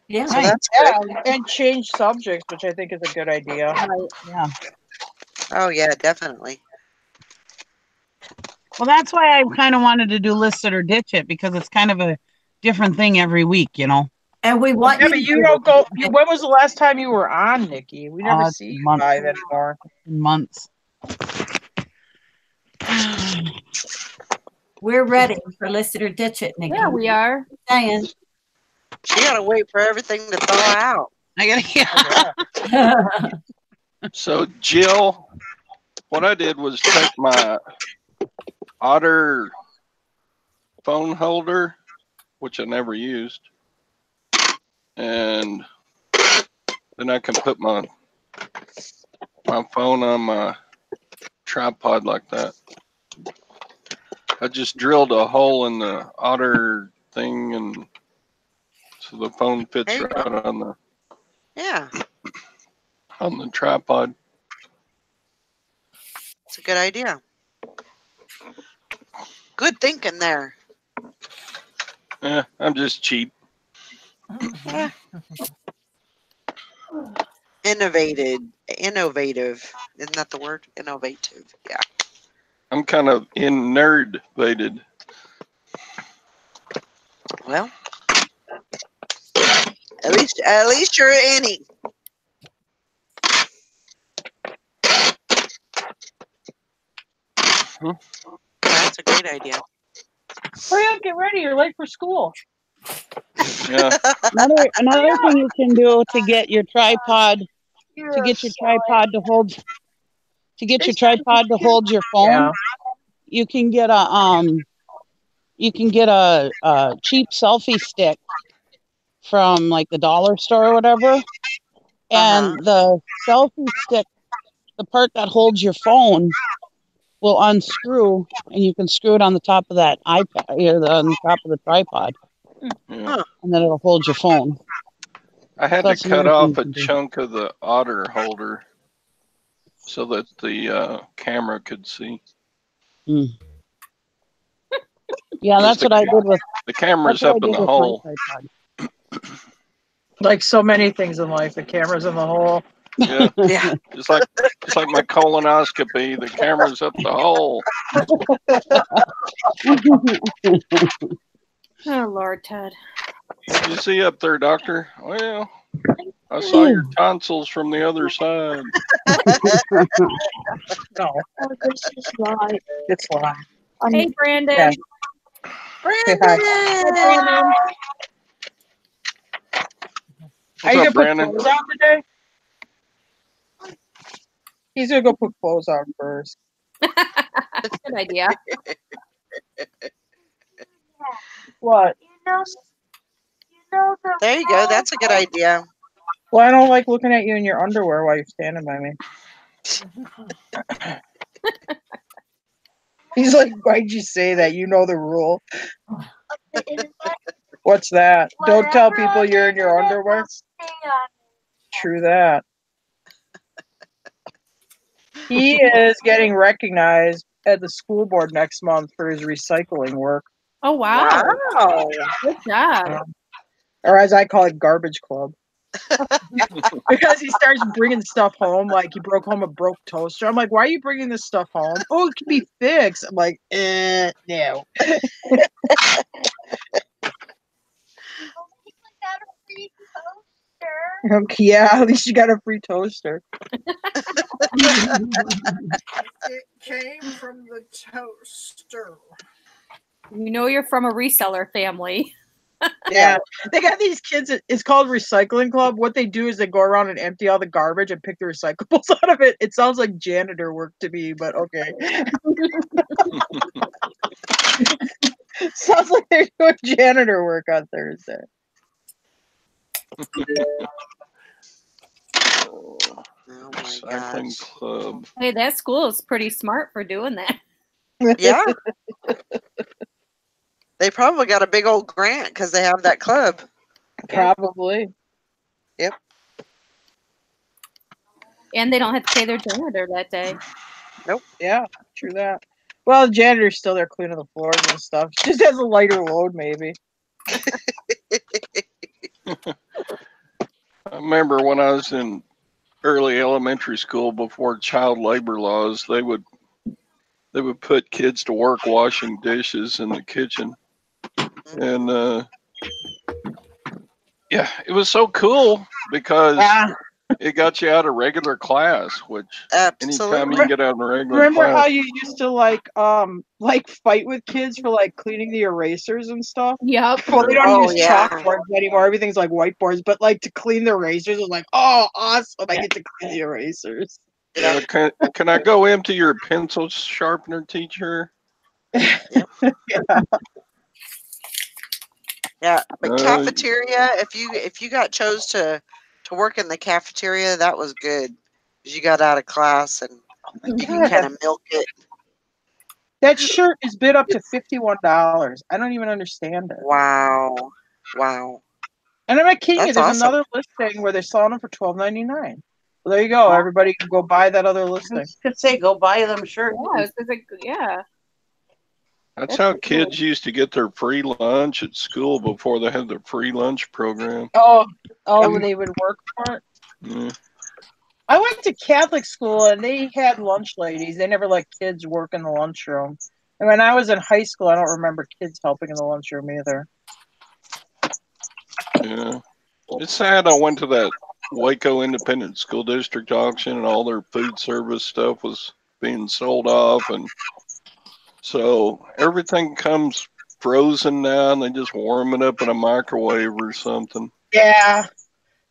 Yeah. So that's Yeah, good. and change subjects, which I think is a good idea. Yeah. Oh yeah, definitely. Well, that's why I kind of wanted to do List It or Ditch It because it's kind of a different thing every week, And we want Yeah, you but to you do don't go. it. When was the last time you were on, Nikki? We never It's see you months. live anymore. Months. We're ready for List It or Ditch It, Nikki. Yeah, we are. Saying. She gotta wait for everything to thaw out. I Yeah. So, Jill, what I did was take my Otter phone holder, which I never used, and then I can put my phone on my tripod like that. I just drilled a hole in the Otter thing, and so the phone fits There you right go. on the tripod. It's a good idea. Good thinking there. Yeah, I'm just cheap. Yeah. Innovative. Isn't that the word? Innovative. Yeah. I'm kind of nerd-vated. Well, at least you're any. That's a great idea. Hurry up, get ready. You're late for school. Yeah. Another thing you can do to get your tripod to hold your phone. Yeah. You can get a cheap selfie stick from like the dollar store or whatever, and the selfie stick, the part that holds your phone, will unscrew, and you can screw it on the top of that iPad, on the top of the tripod, Yeah. and then it'll hold your phone. I had That's to cut another thing off you a can do. chunk of the Otter holder so that the camera could see. Mm. Yeah, that's what I did with the camera's up in the hole. Like so many things in life, the camera's in the hole. Yeah. Yeah. Just like my colonoscopy, the camera's up the hole. Oh, Lord, Todd. You see up there, doctor? Well, I saw your tonsils from the other side. No. Oh, this is live. It's live. Hey, Brandon. Yeah. Brandon. Hey, Brandon. Are What's you up, gonna put Brandon? clothes on today? He's gonna go put clothes on first. Good idea. What? There you go. That's a good idea. Well, I don't like looking at you in your underwear while you're standing by me. He's like, why'd you say that? You know the rule. What's that? Don't tell people you're in your underwear. True that. He is getting recognized at the school board next month for his recycling work. Oh wow. Wow. Good job. Or as I call it, garbage club. Because he starts bringing stuff home, like he broke home a broke toaster. I'm like, why are you bringing this stuff home? Oh, it can be fixed. I'm like, no. Okay, yeah, at least you got a free toaster. It came from the toaster. You know you're from a reseller family. Yeah, they got these kids. It's called Recycling Club. What they do is they go around and empty all the garbage and pick the recyclables out of it. It sounds like janitor work to me, but okay. Sounds like they're doing janitor work on Thursday. Oh my Recycling gosh. club. Hey, that school is pretty smart for doing that. Yeah. They probably got a big old grant because they have that club. Probably. Yep. And they don't have to pay their janitor that day. Nope. Yeah, true that. Well, the janitor's still there cleaning the floors and stuff. Just has a lighter load, maybe. I remember when I was in early elementary school before child labor laws, they would put kids to work washing dishes in the kitchen. And yeah, it was so cool because it got you out of regular class, which anytime you can get out of regular Remember class. how you used to like fight with kids for like cleaning the erasers and stuff? Yep. Well, they don't Oh, use yeah. chalkboards anymore. Everything's like whiteboards. But like to clean the erasers is like, oh, awesome! I get to clean the erasers. Yeah, can I go empty your pencil sharpener, teacher? Yeah. Yeah, but cafeteria. If you got chose to work in the cafeteria, that was good. 'Cause you got out of class and you can kind of milk it. That shirt is bid up to $51. I don't even understand it. Wow. Wow. And I'm not kidding you. That's There's awesome. another listing where they're selling them for $12.99. Well, there you go. Everybody can go buy that other listing. Could say go buy them shirts. Yeah, it's like, yeah. That's how kids used to get their free lunch at school before they had the free lunch program. Oh, they would work for it. Yeah. I went to Catholic school and they had lunch ladies. They never let kids work in the lunchroom. And when I was in high school, I don't remember kids helping in the lunchroom either. Yeah. It's sad I went to that Waco Independent School District auction and all their food service stuff was being sold off. And so everything comes frozen now and they just warm it up in a microwave or something. Yeah.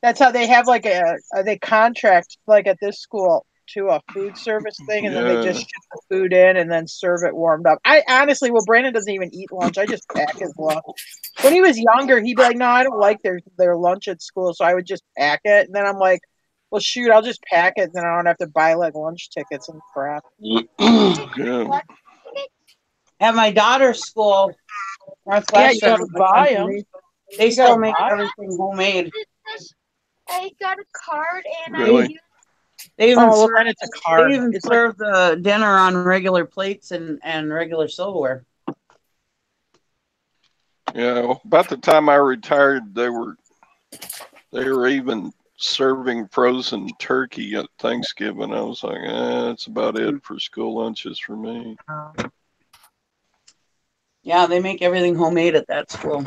That's how they have like they contract like at this school to a food service thing, and then they just ship the food in and then serve it warmed up. I honestly, well, Brandon doesn't even eat lunch. I just pack his lunch. When he was younger, he'd be like, "No, I don't like their lunch at school," so I would just pack it. And then I'm like, "Well, shoot, I'll just pack it, then I don't have to buy like lunch tickets and crap." Yeah. At my daughter's school, Northwestern, you gotta buy them. They still make everything homemade. I got a card and Really? They even Oh, serve, well, it's a card. they even It's serve the dinner on regular plates and regular silverware. Yeah. About the time I retired, they were even serving frozen turkey at Thanksgiving. I was like, that's about it for school lunches for me. Yeah, they make everything homemade at that school.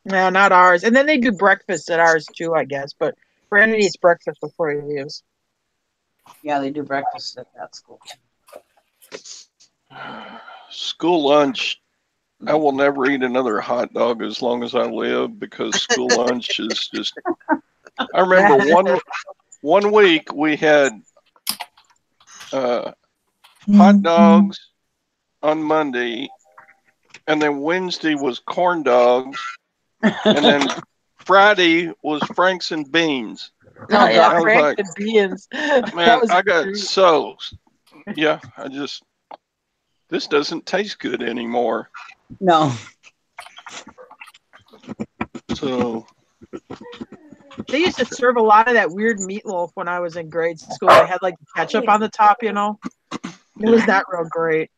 No, not ours. And then they do breakfast at ours too, I guess. But Brandon eats breakfast before he leaves. Yeah, they do breakfast at that school. School lunch, I will never eat another hot dog as long as I live because school lunch is just I remember one week we had hot dogs on Monday, and then Wednesday was corn dogs, and then Friday was Franks and beans. Oh yeah, I was Frank like, and beans. man, I got so yeah. This doesn't taste good anymore. No. So They used to serve a lot of that weird meatloaf when I was in grade school. They had like ketchup on the top, you know. It was not real great.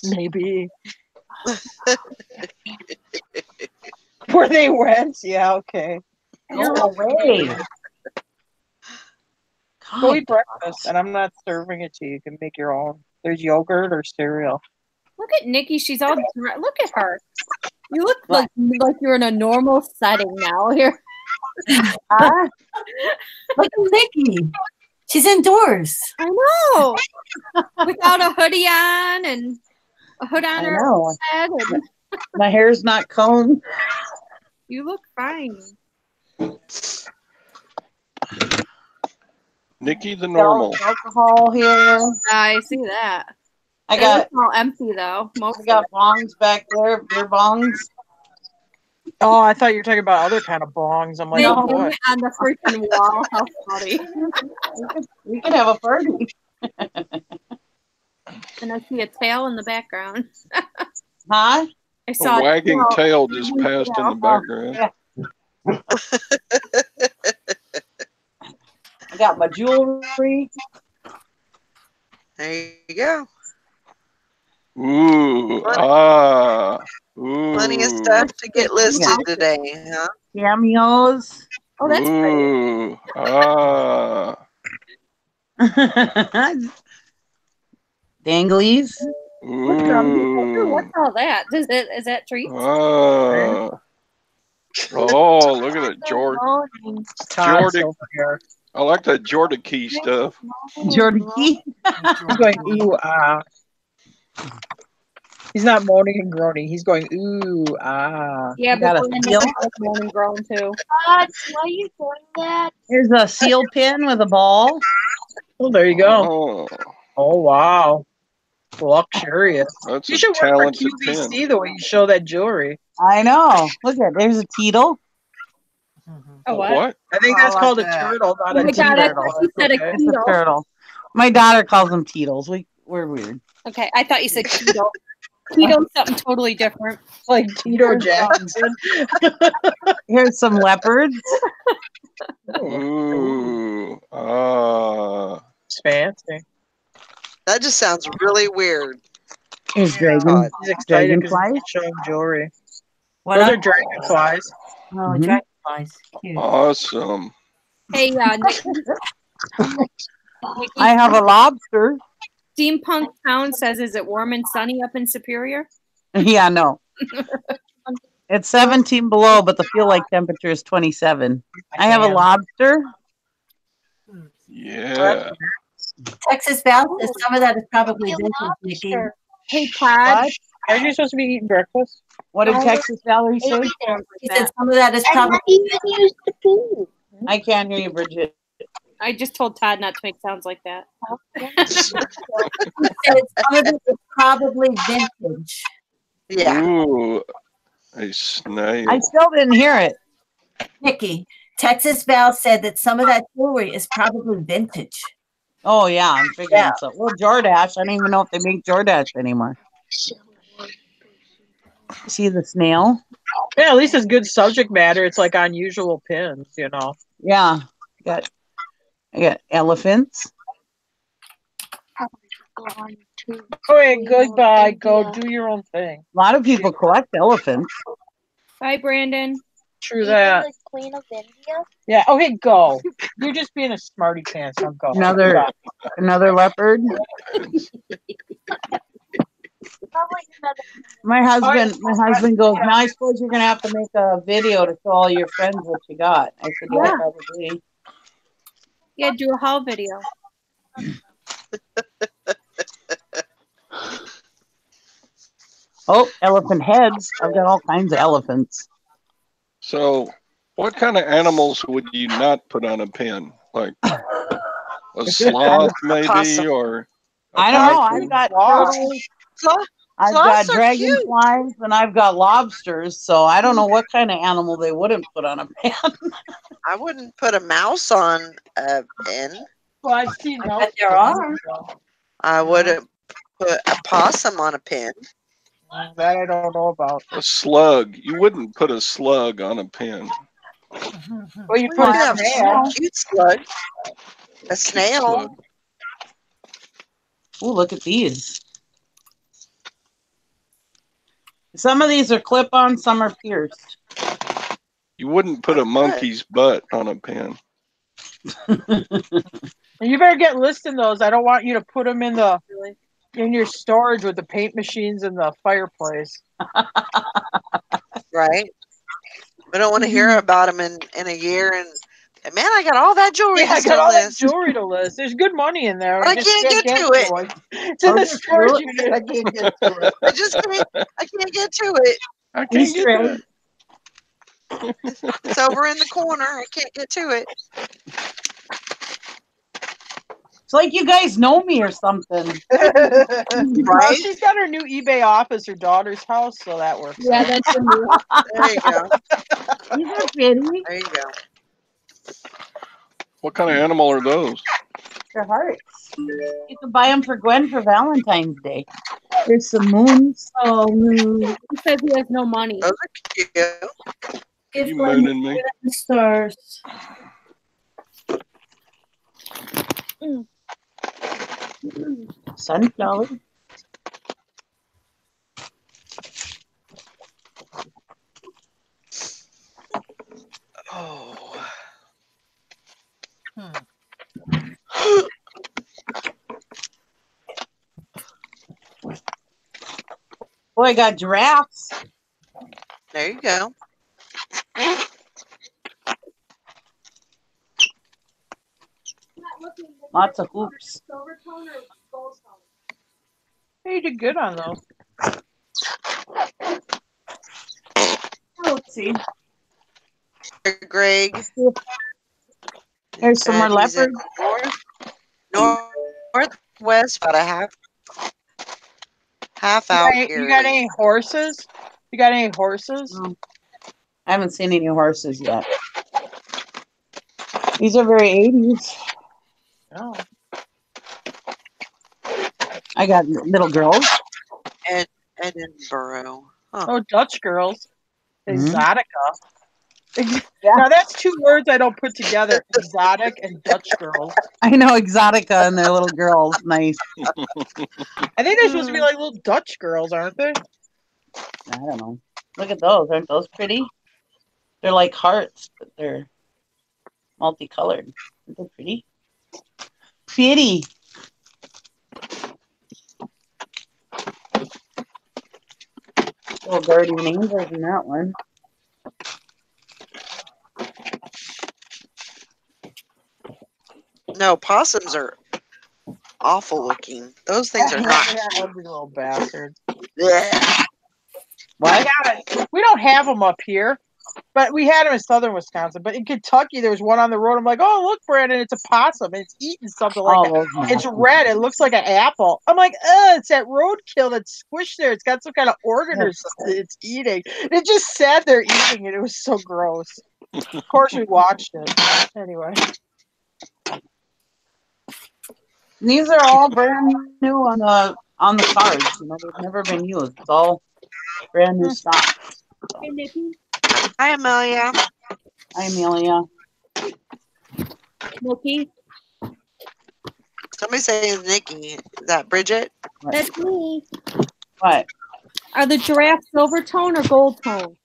Maybe. Where they went? Yeah, okay. Go away. Go eat breakfast, and I'm not serving it to you. You can make your own. There's yogurt or cereal. Look at Nikki. She's all look at her. You look like you're in a normal setting now here. Look at Nikki. She's indoors. I know. Without a hoodie on and a hood on I her know. head. And My hair's not combed. you look fine. Nikki the normal. Alcohol here. I see that. I got all empty though. I got bongs back there, beer bongs. Oh, I thought you were talking about other kind of bongs. I'm like, They oh hang boy. on the freaking wall. How funny. We could have a party. And I see a tail in the background. Huh? I saw A wagging tail just passed in the background. Yeah. I got my jewelry. There you go. Ooh, ooh. Plenty of stuff to get listed today, huh? Cameos. Oh, that's ooh, Danglies. What's all that? Is that treats? Oh, look at it, George. Jordy. I like that Jordy Key stuff. Jordy Key. He's going ooh He's not moaning and groaning. He's going ooh Yeah, got but a Brandon seal. has moan and groan too. Why are you doing that? Here's a seal pin with a ball. Oh, there you go. Oh wow. Luxurious. That's You a should work for talented QVC pin. the way you show that jewelry. I know. Look at there's a teetle. A what? I think that's called a turtle, not Oh a my God, I turtle. thought you said a Okay. It's a keto. turtle. My daughter calls them teetles. We're weird. Okay, I thought you said keto. Keto's something totally different. Like Tito Jackson. Here's some leopards. Ooh, It's fancy. That just sounds really weird. Here's Todd. He's excited because dragonflies. he's showing jewelry. What Those up? are dragonflies. Oh, dragonflies. Cute. awesome. Hey, Nikki, I have a lobster. Steampunk Town says, is it warm and sunny up in Superior? Yeah, no. It's 17 below, but the feel like temperature is 27. I have a lobster. Yeah. Texas Val says some of that is probably vintage, Nikki. Hey, Todd. What? Aren't you supposed to be eating breakfast? What did Texas Valerie say? He said some of that is I probably. not even use the food. I can't hear you, Bridget. I just told Todd not to make sounds like that. He said some of it is probably vintage. Yeah. Ooh, a snail. I still didn't hear it. Nikki, Texas Val said that some of that jewelry is probably vintage. Oh, yeah, I'm figuring so. Well, Jordache. I don't even know if they make Jordache anymore. See the snail? Yeah, at least it's good subject matter. It's like unusual pins, you know. Yeah. I got elephants. Okay, goodbye. Go do your own thing. A lot of people collect elephants. Bye, Brandon. True that. The Queen of India. Yeah. Okay, go. You're just being a smarty pants. I'll go. Another leopard. My husband goes, now I suppose you're gonna have to make a video to show all your friends what you got. I said, yeah, probably. Yeah, do a haul video. Oh, elephant heads. I've got all kinds of elephants. So, what kind of animals would you not put on a pin? Like a sloth, maybe, possum. or a I don't know. possum? I've got Wow. turtles. Sloth, I've got sloths are cute. dragonflies and I've got lobsters, so I don't know what kind of animal they wouldn't put on a pan. I wouldn't put a mouse on a pin. Well, I've seen I mouse bet there pins, are. so I wouldn't put a possum on a pin. that I don't know about. A slug. You wouldn't put a slug on a pin. Well, you Well, put you a could have snail. a cute slug, a snail. Slug. Oh, look at these. Some of these are clip-on, some are pierced. You wouldn't put a monkey's butt on a pin. And you better get listing those. I don't want you to put them in your storage with the paint machines and the fireplace. Right? We don't want to hear about them in a year and man, I got all that jewelry Yeah, to I got still all that list. jewelry to list. There's good money in there. But I can't get to it. It's in I'll the just storage do it. unit. I can't get to it. I can't get to it. I can't Easter get egg. that. It's over in the corner. I can't get to it. It's like you guys know me or something. Well, Right? she's got her new eBay office, her daughter's house, so that works. Yeah, that's a new. There you go. These are pretty. There you go. What kind of animal are those? They're hearts. You can buy them for Gwen for Valentine's Day. There's some moons. Oh no! He says he has no money. Those are cute. Give You Gwen mooning me? the stars. Sunflower. Oh. Boy, I got giraffes. There you go. Lots of hoops. Hey, you did good on those. Let's see. Greg. There's some more said he's in leopards. northwest, about a half out here. You got any horses? You got any horses? No. I haven't seen any horses yet. These are very 80s. Oh. I got little girls. Edinburgh. Huh. Oh, Dutch girls. Mhm. Exotica. Now that's two words I don't put together. Exotic and Dutch girls. I know Exotica and their little girls. Nice. I think they're supposed to be like little Dutch girls, aren't they? I don't know. Look at those. Aren't those pretty? They're like hearts, but they're multicolored. Aren't they pretty? Pretty. Little guardian angels in that one. No, possums are awful looking. Those things are not. They're ugly little bastards. Blech. What? We don't have them up here, but we had them in southern Wisconsin. But in Kentucky, there was one on the road. I'm like, oh, look, Brandon, it's a possum. It's eating something like that. those It's nasty. red. It looks like an apple. I'm like, it's that roadkill that's squished there. It's got some kind of organ or something it's eating. And it just sat there eating it. It was so gross. Of course, we watched it. Anyway. These are all brand new on the cards. You know, they've never been used. It's all brand new stock. Hey, Nikki. Hi, Amelia. Hi, Amelia. Nikki. Somebody saying Nikki. Is that Bridget? That's me. What? Are the giraffes silver tone or gold tone?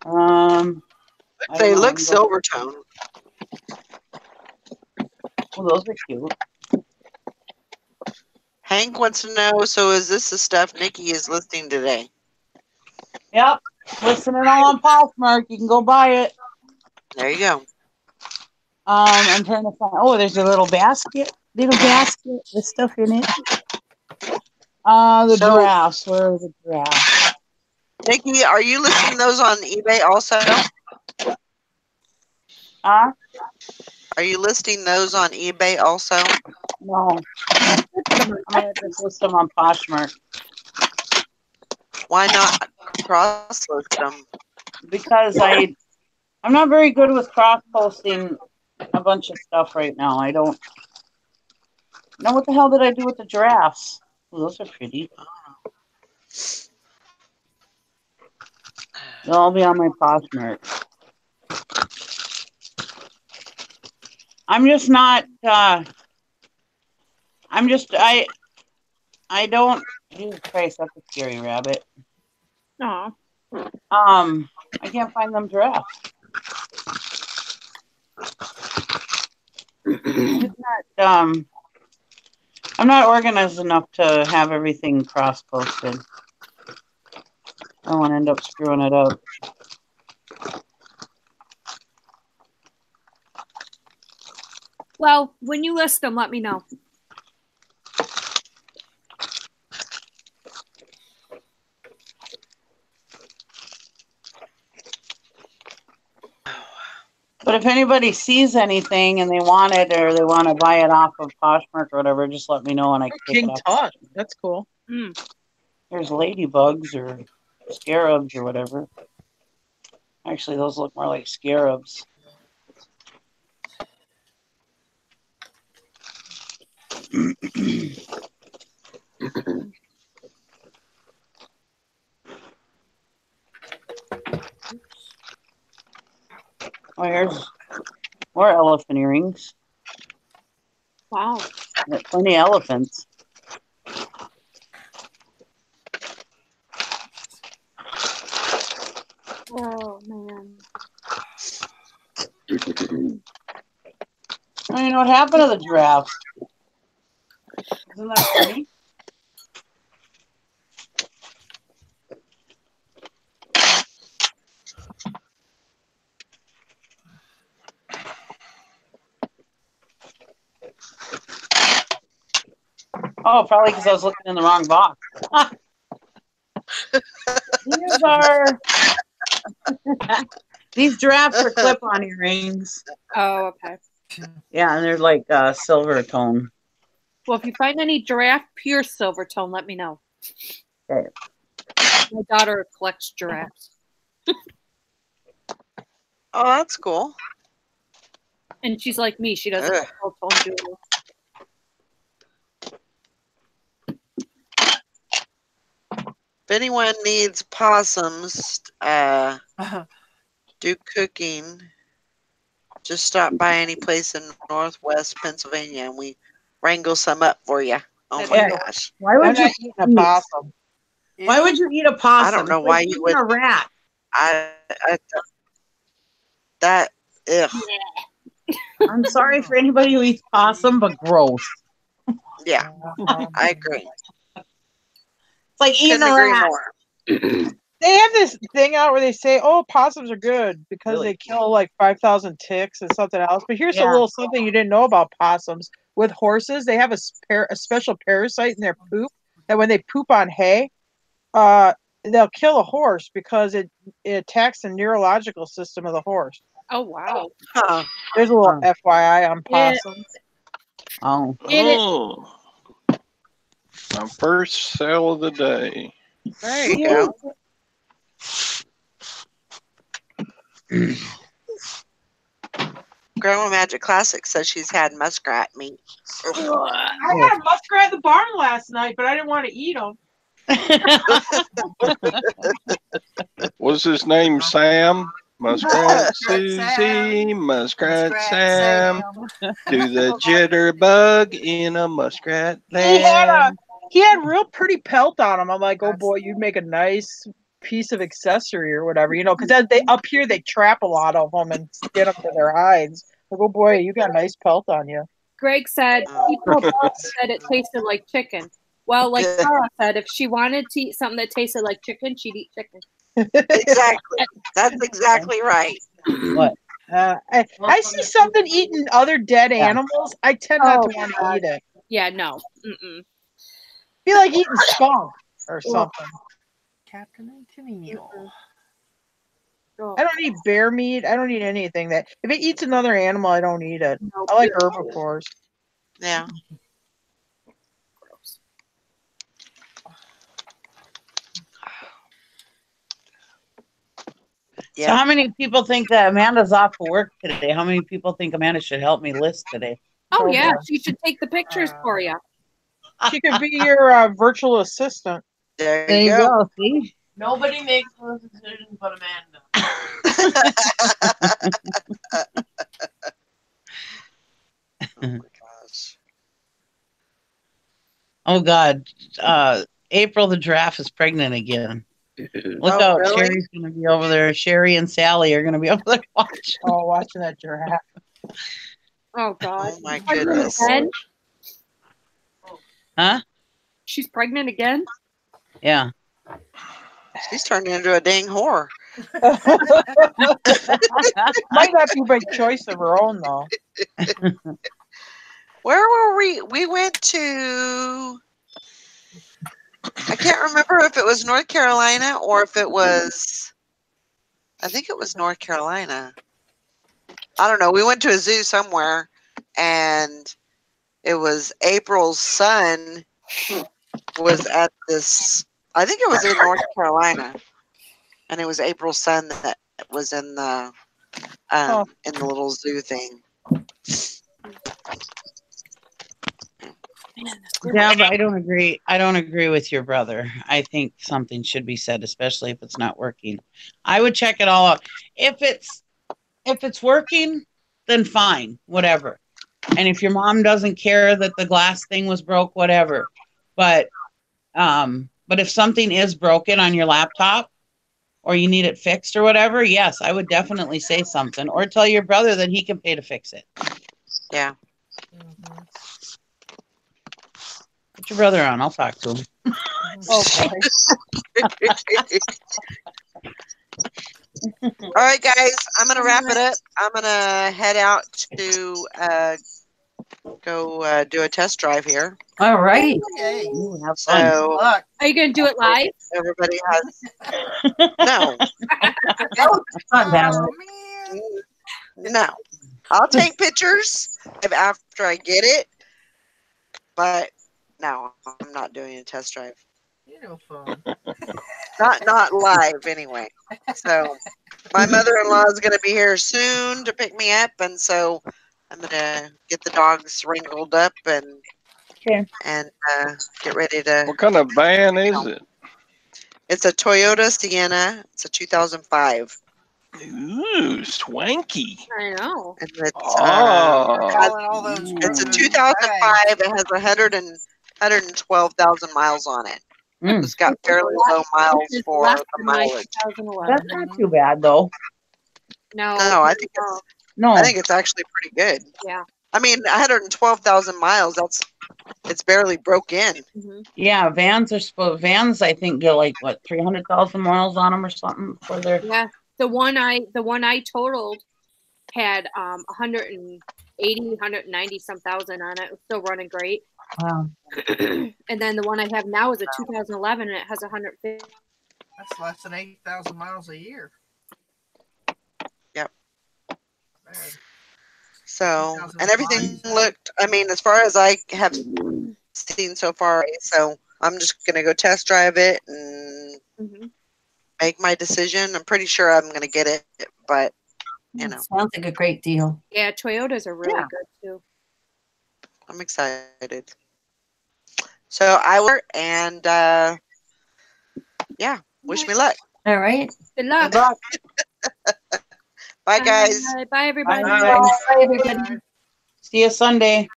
I They don't know. look silver tone. Oh, those are cute. Hank wants to know, so is this the stuff Nikki is listing today? Yep. Listen it all on Poshmark. You can go buy it. There you go. I'm trying to find. Oh, there's a little basket. Little basket with stuff in it. The So- giraffes. Where are the giraffes? Nikki, are you listing those on eBay also? Huh? Are you listing those on eBay also? No. I'm gonna just list them on Poshmark. Why not cross list them? Because I'm not very good with cross posting a bunch of stuff right now. I don't know what the hell did I do with the giraffes. Oh, those are pretty. They'll all be on my Poshmark. I'm just not. I don't. Jesus Christ, that's a scary rabbit. Aw. I can't find them giraffes. I'm just not. I'm not organized enough to have everything cross posted. I don't want to end up screwing it up. Well, when you list them, let me know. But if anybody sees anything and they want it or they want to buy it off of Poshmark or whatever, just let me know and I can pick King it up. Tut. That's cool. There's ladybugs or scarabs or whatever. Actually, those look more like scarabs. Oh, here's more elephant earrings. Wow. Got plenty of elephants. Oh, man. Oh, you know what happened to the giraffe? Isn't that funny? Oh, probably because I was looking in the wrong box. These are these giraffes are clip-on earrings. Oh, okay. Yeah, and they're like silver tone. Well, if you find any giraffe pure silver tone, let me know. Okay. My daughter collects giraffes. Oh, that's cool. And she's like me. She doesn't have full tone jewelry. If anyone needs possums, do cooking, just stop by any place in Northwest Pennsylvania and we wrangle some up for you. Oh my gosh. Why would you eat a possum? Why would you eat a possum? I don't know It's why like you eating would. a rat. Ugh. I'm sorry for anybody who eats possum, but gross. Yeah, I agree. It's like eating Couldn't a agree rat. more. They have this thing out where they say, "Oh, possums are good because Really? they kill like 5,000 ticks and something else." But here's a Yeah. little something you didn't know about possums. With horses, they have a special parasite in their poop that when they poop on hay, they'll kill a horse because it attacks the neurological system of the horse. Oh, wow. Huh. There's a little FYI on Yeah. possums. Oh. Oh, my first sale of the day. There you go. Grandma Magic Classic says she's had muskrat meat. I had a muskrat in the barn last night, but I didn't want to eat them. Was his name Sam? Muskrat Susie, Muskrat Sam, do the jitterbug in a muskrat land. He had real pretty pelt on him. I'm like, oh boy, you'd make a nice piece of accessory or whatever, you know, because they up here they trap a lot of them and skin them to their hides. Like, oh boy, you got a nice pelt on you. Greg said people said it tasted like chicken. Well, like Sarah said, if she wanted to eat something that tasted like chicken, she'd eat chicken. Exactly. That's exactly right. What? I see something eating other dead animals. I tend not to want to eat it. Yeah, no. Mm-mm. Feel like eating skunk or something. Captain and Tennille. Oh, I don't eat bear meat. I don't eat anything that if it eats another animal, I don't eat it. no, I like herbivores. Yeah. gross. So Yeah. how many people think that Amanda's off for work today? How many people think Amanda should help me list today? Oh yeah, boy. she should take the pictures for you. She could be your virtual assistant. There There you you go. go. See? Nobody makes those decisions but Amanda. Oh my gosh. Oh God. April the giraffe is pregnant again. Look Oh, out, really? Sherry's gonna be over there. Sherry and Sally are gonna be over there watching. Oh, watching that giraffe. Oh God. Oh my Pregnant goodness. again? Huh? She's pregnant again? Yeah. She's turned into a dang whore. Might not be by choice of her own though. Where were we? We went to, I can't remember if it was North Carolina or if it was, I think it was North Carolina. I don't know. We went to a zoo somewhere and it was April's son was at this, I think it was in North Carolina. And it was April's son that was in the little zoo thing. Yeah, but I don't agree. I don't agree with your brother. I think something should be said, especially if it's not working. I would check it all out. If it's working, then fine, whatever. And if your mom doesn't care that the glass thing was broke, whatever. But if something is broken on your laptop or you need it fixed or whatever, yes, I would definitely say something or tell your brother that he can pay to fix it. Yeah. Put your brother on. I'll talk to him. Oh boy. All right, guys, I'm going to wrap it up. I'm going to head out to go do a test drive here. All right. Yay. Ooh, have fun. So Luck. Are you gonna do it live? everybody has no, That was fun, Valerie. Oh, man. no. I'll take pictures after I get it, but no, I'm not doing a test drive. You know, fun. Not live anyway. So my mother-in-law is going to be here soon to pick me up, and so I'm going to get the dogs wrinkled up and get ready to. What kind of van is it? It's a Toyota Sienna. It's a 2005, Ooh, swanky. I know. and it's Calling all those it's a crude 2005. It has 112,000 miles on it. It's got fairly low miles This is for less the than my mileage. 2011. That's not too bad, though. No. No, I think it's No. I think it's actually pretty good. Yeah. I mean, 112,000 miles. It's barely broke in. Yeah, vans, I think, get like, what, 300,000 miles on them or something for their. Yeah. The one I totaled had 180, 190 some thousand on it. It was still running great. Wow. And then the one I have now is a 2011 and it has 150. That's less than 8,000 miles a year. Yep. Man. So, and everything looked, I mean, as far as I have seen so far, so I'm just going to go test drive it and make my decision. I'm pretty sure I'm going to get it, but, you know. Sounds like a great deal. Yeah, Toyotas are really good too. I'm excited. So I will, and yeah, wish me luck. All right. Good luck. Good luck. Bye, guys. Bye, everybody. Bye. Bye, everybody. See you Sunday.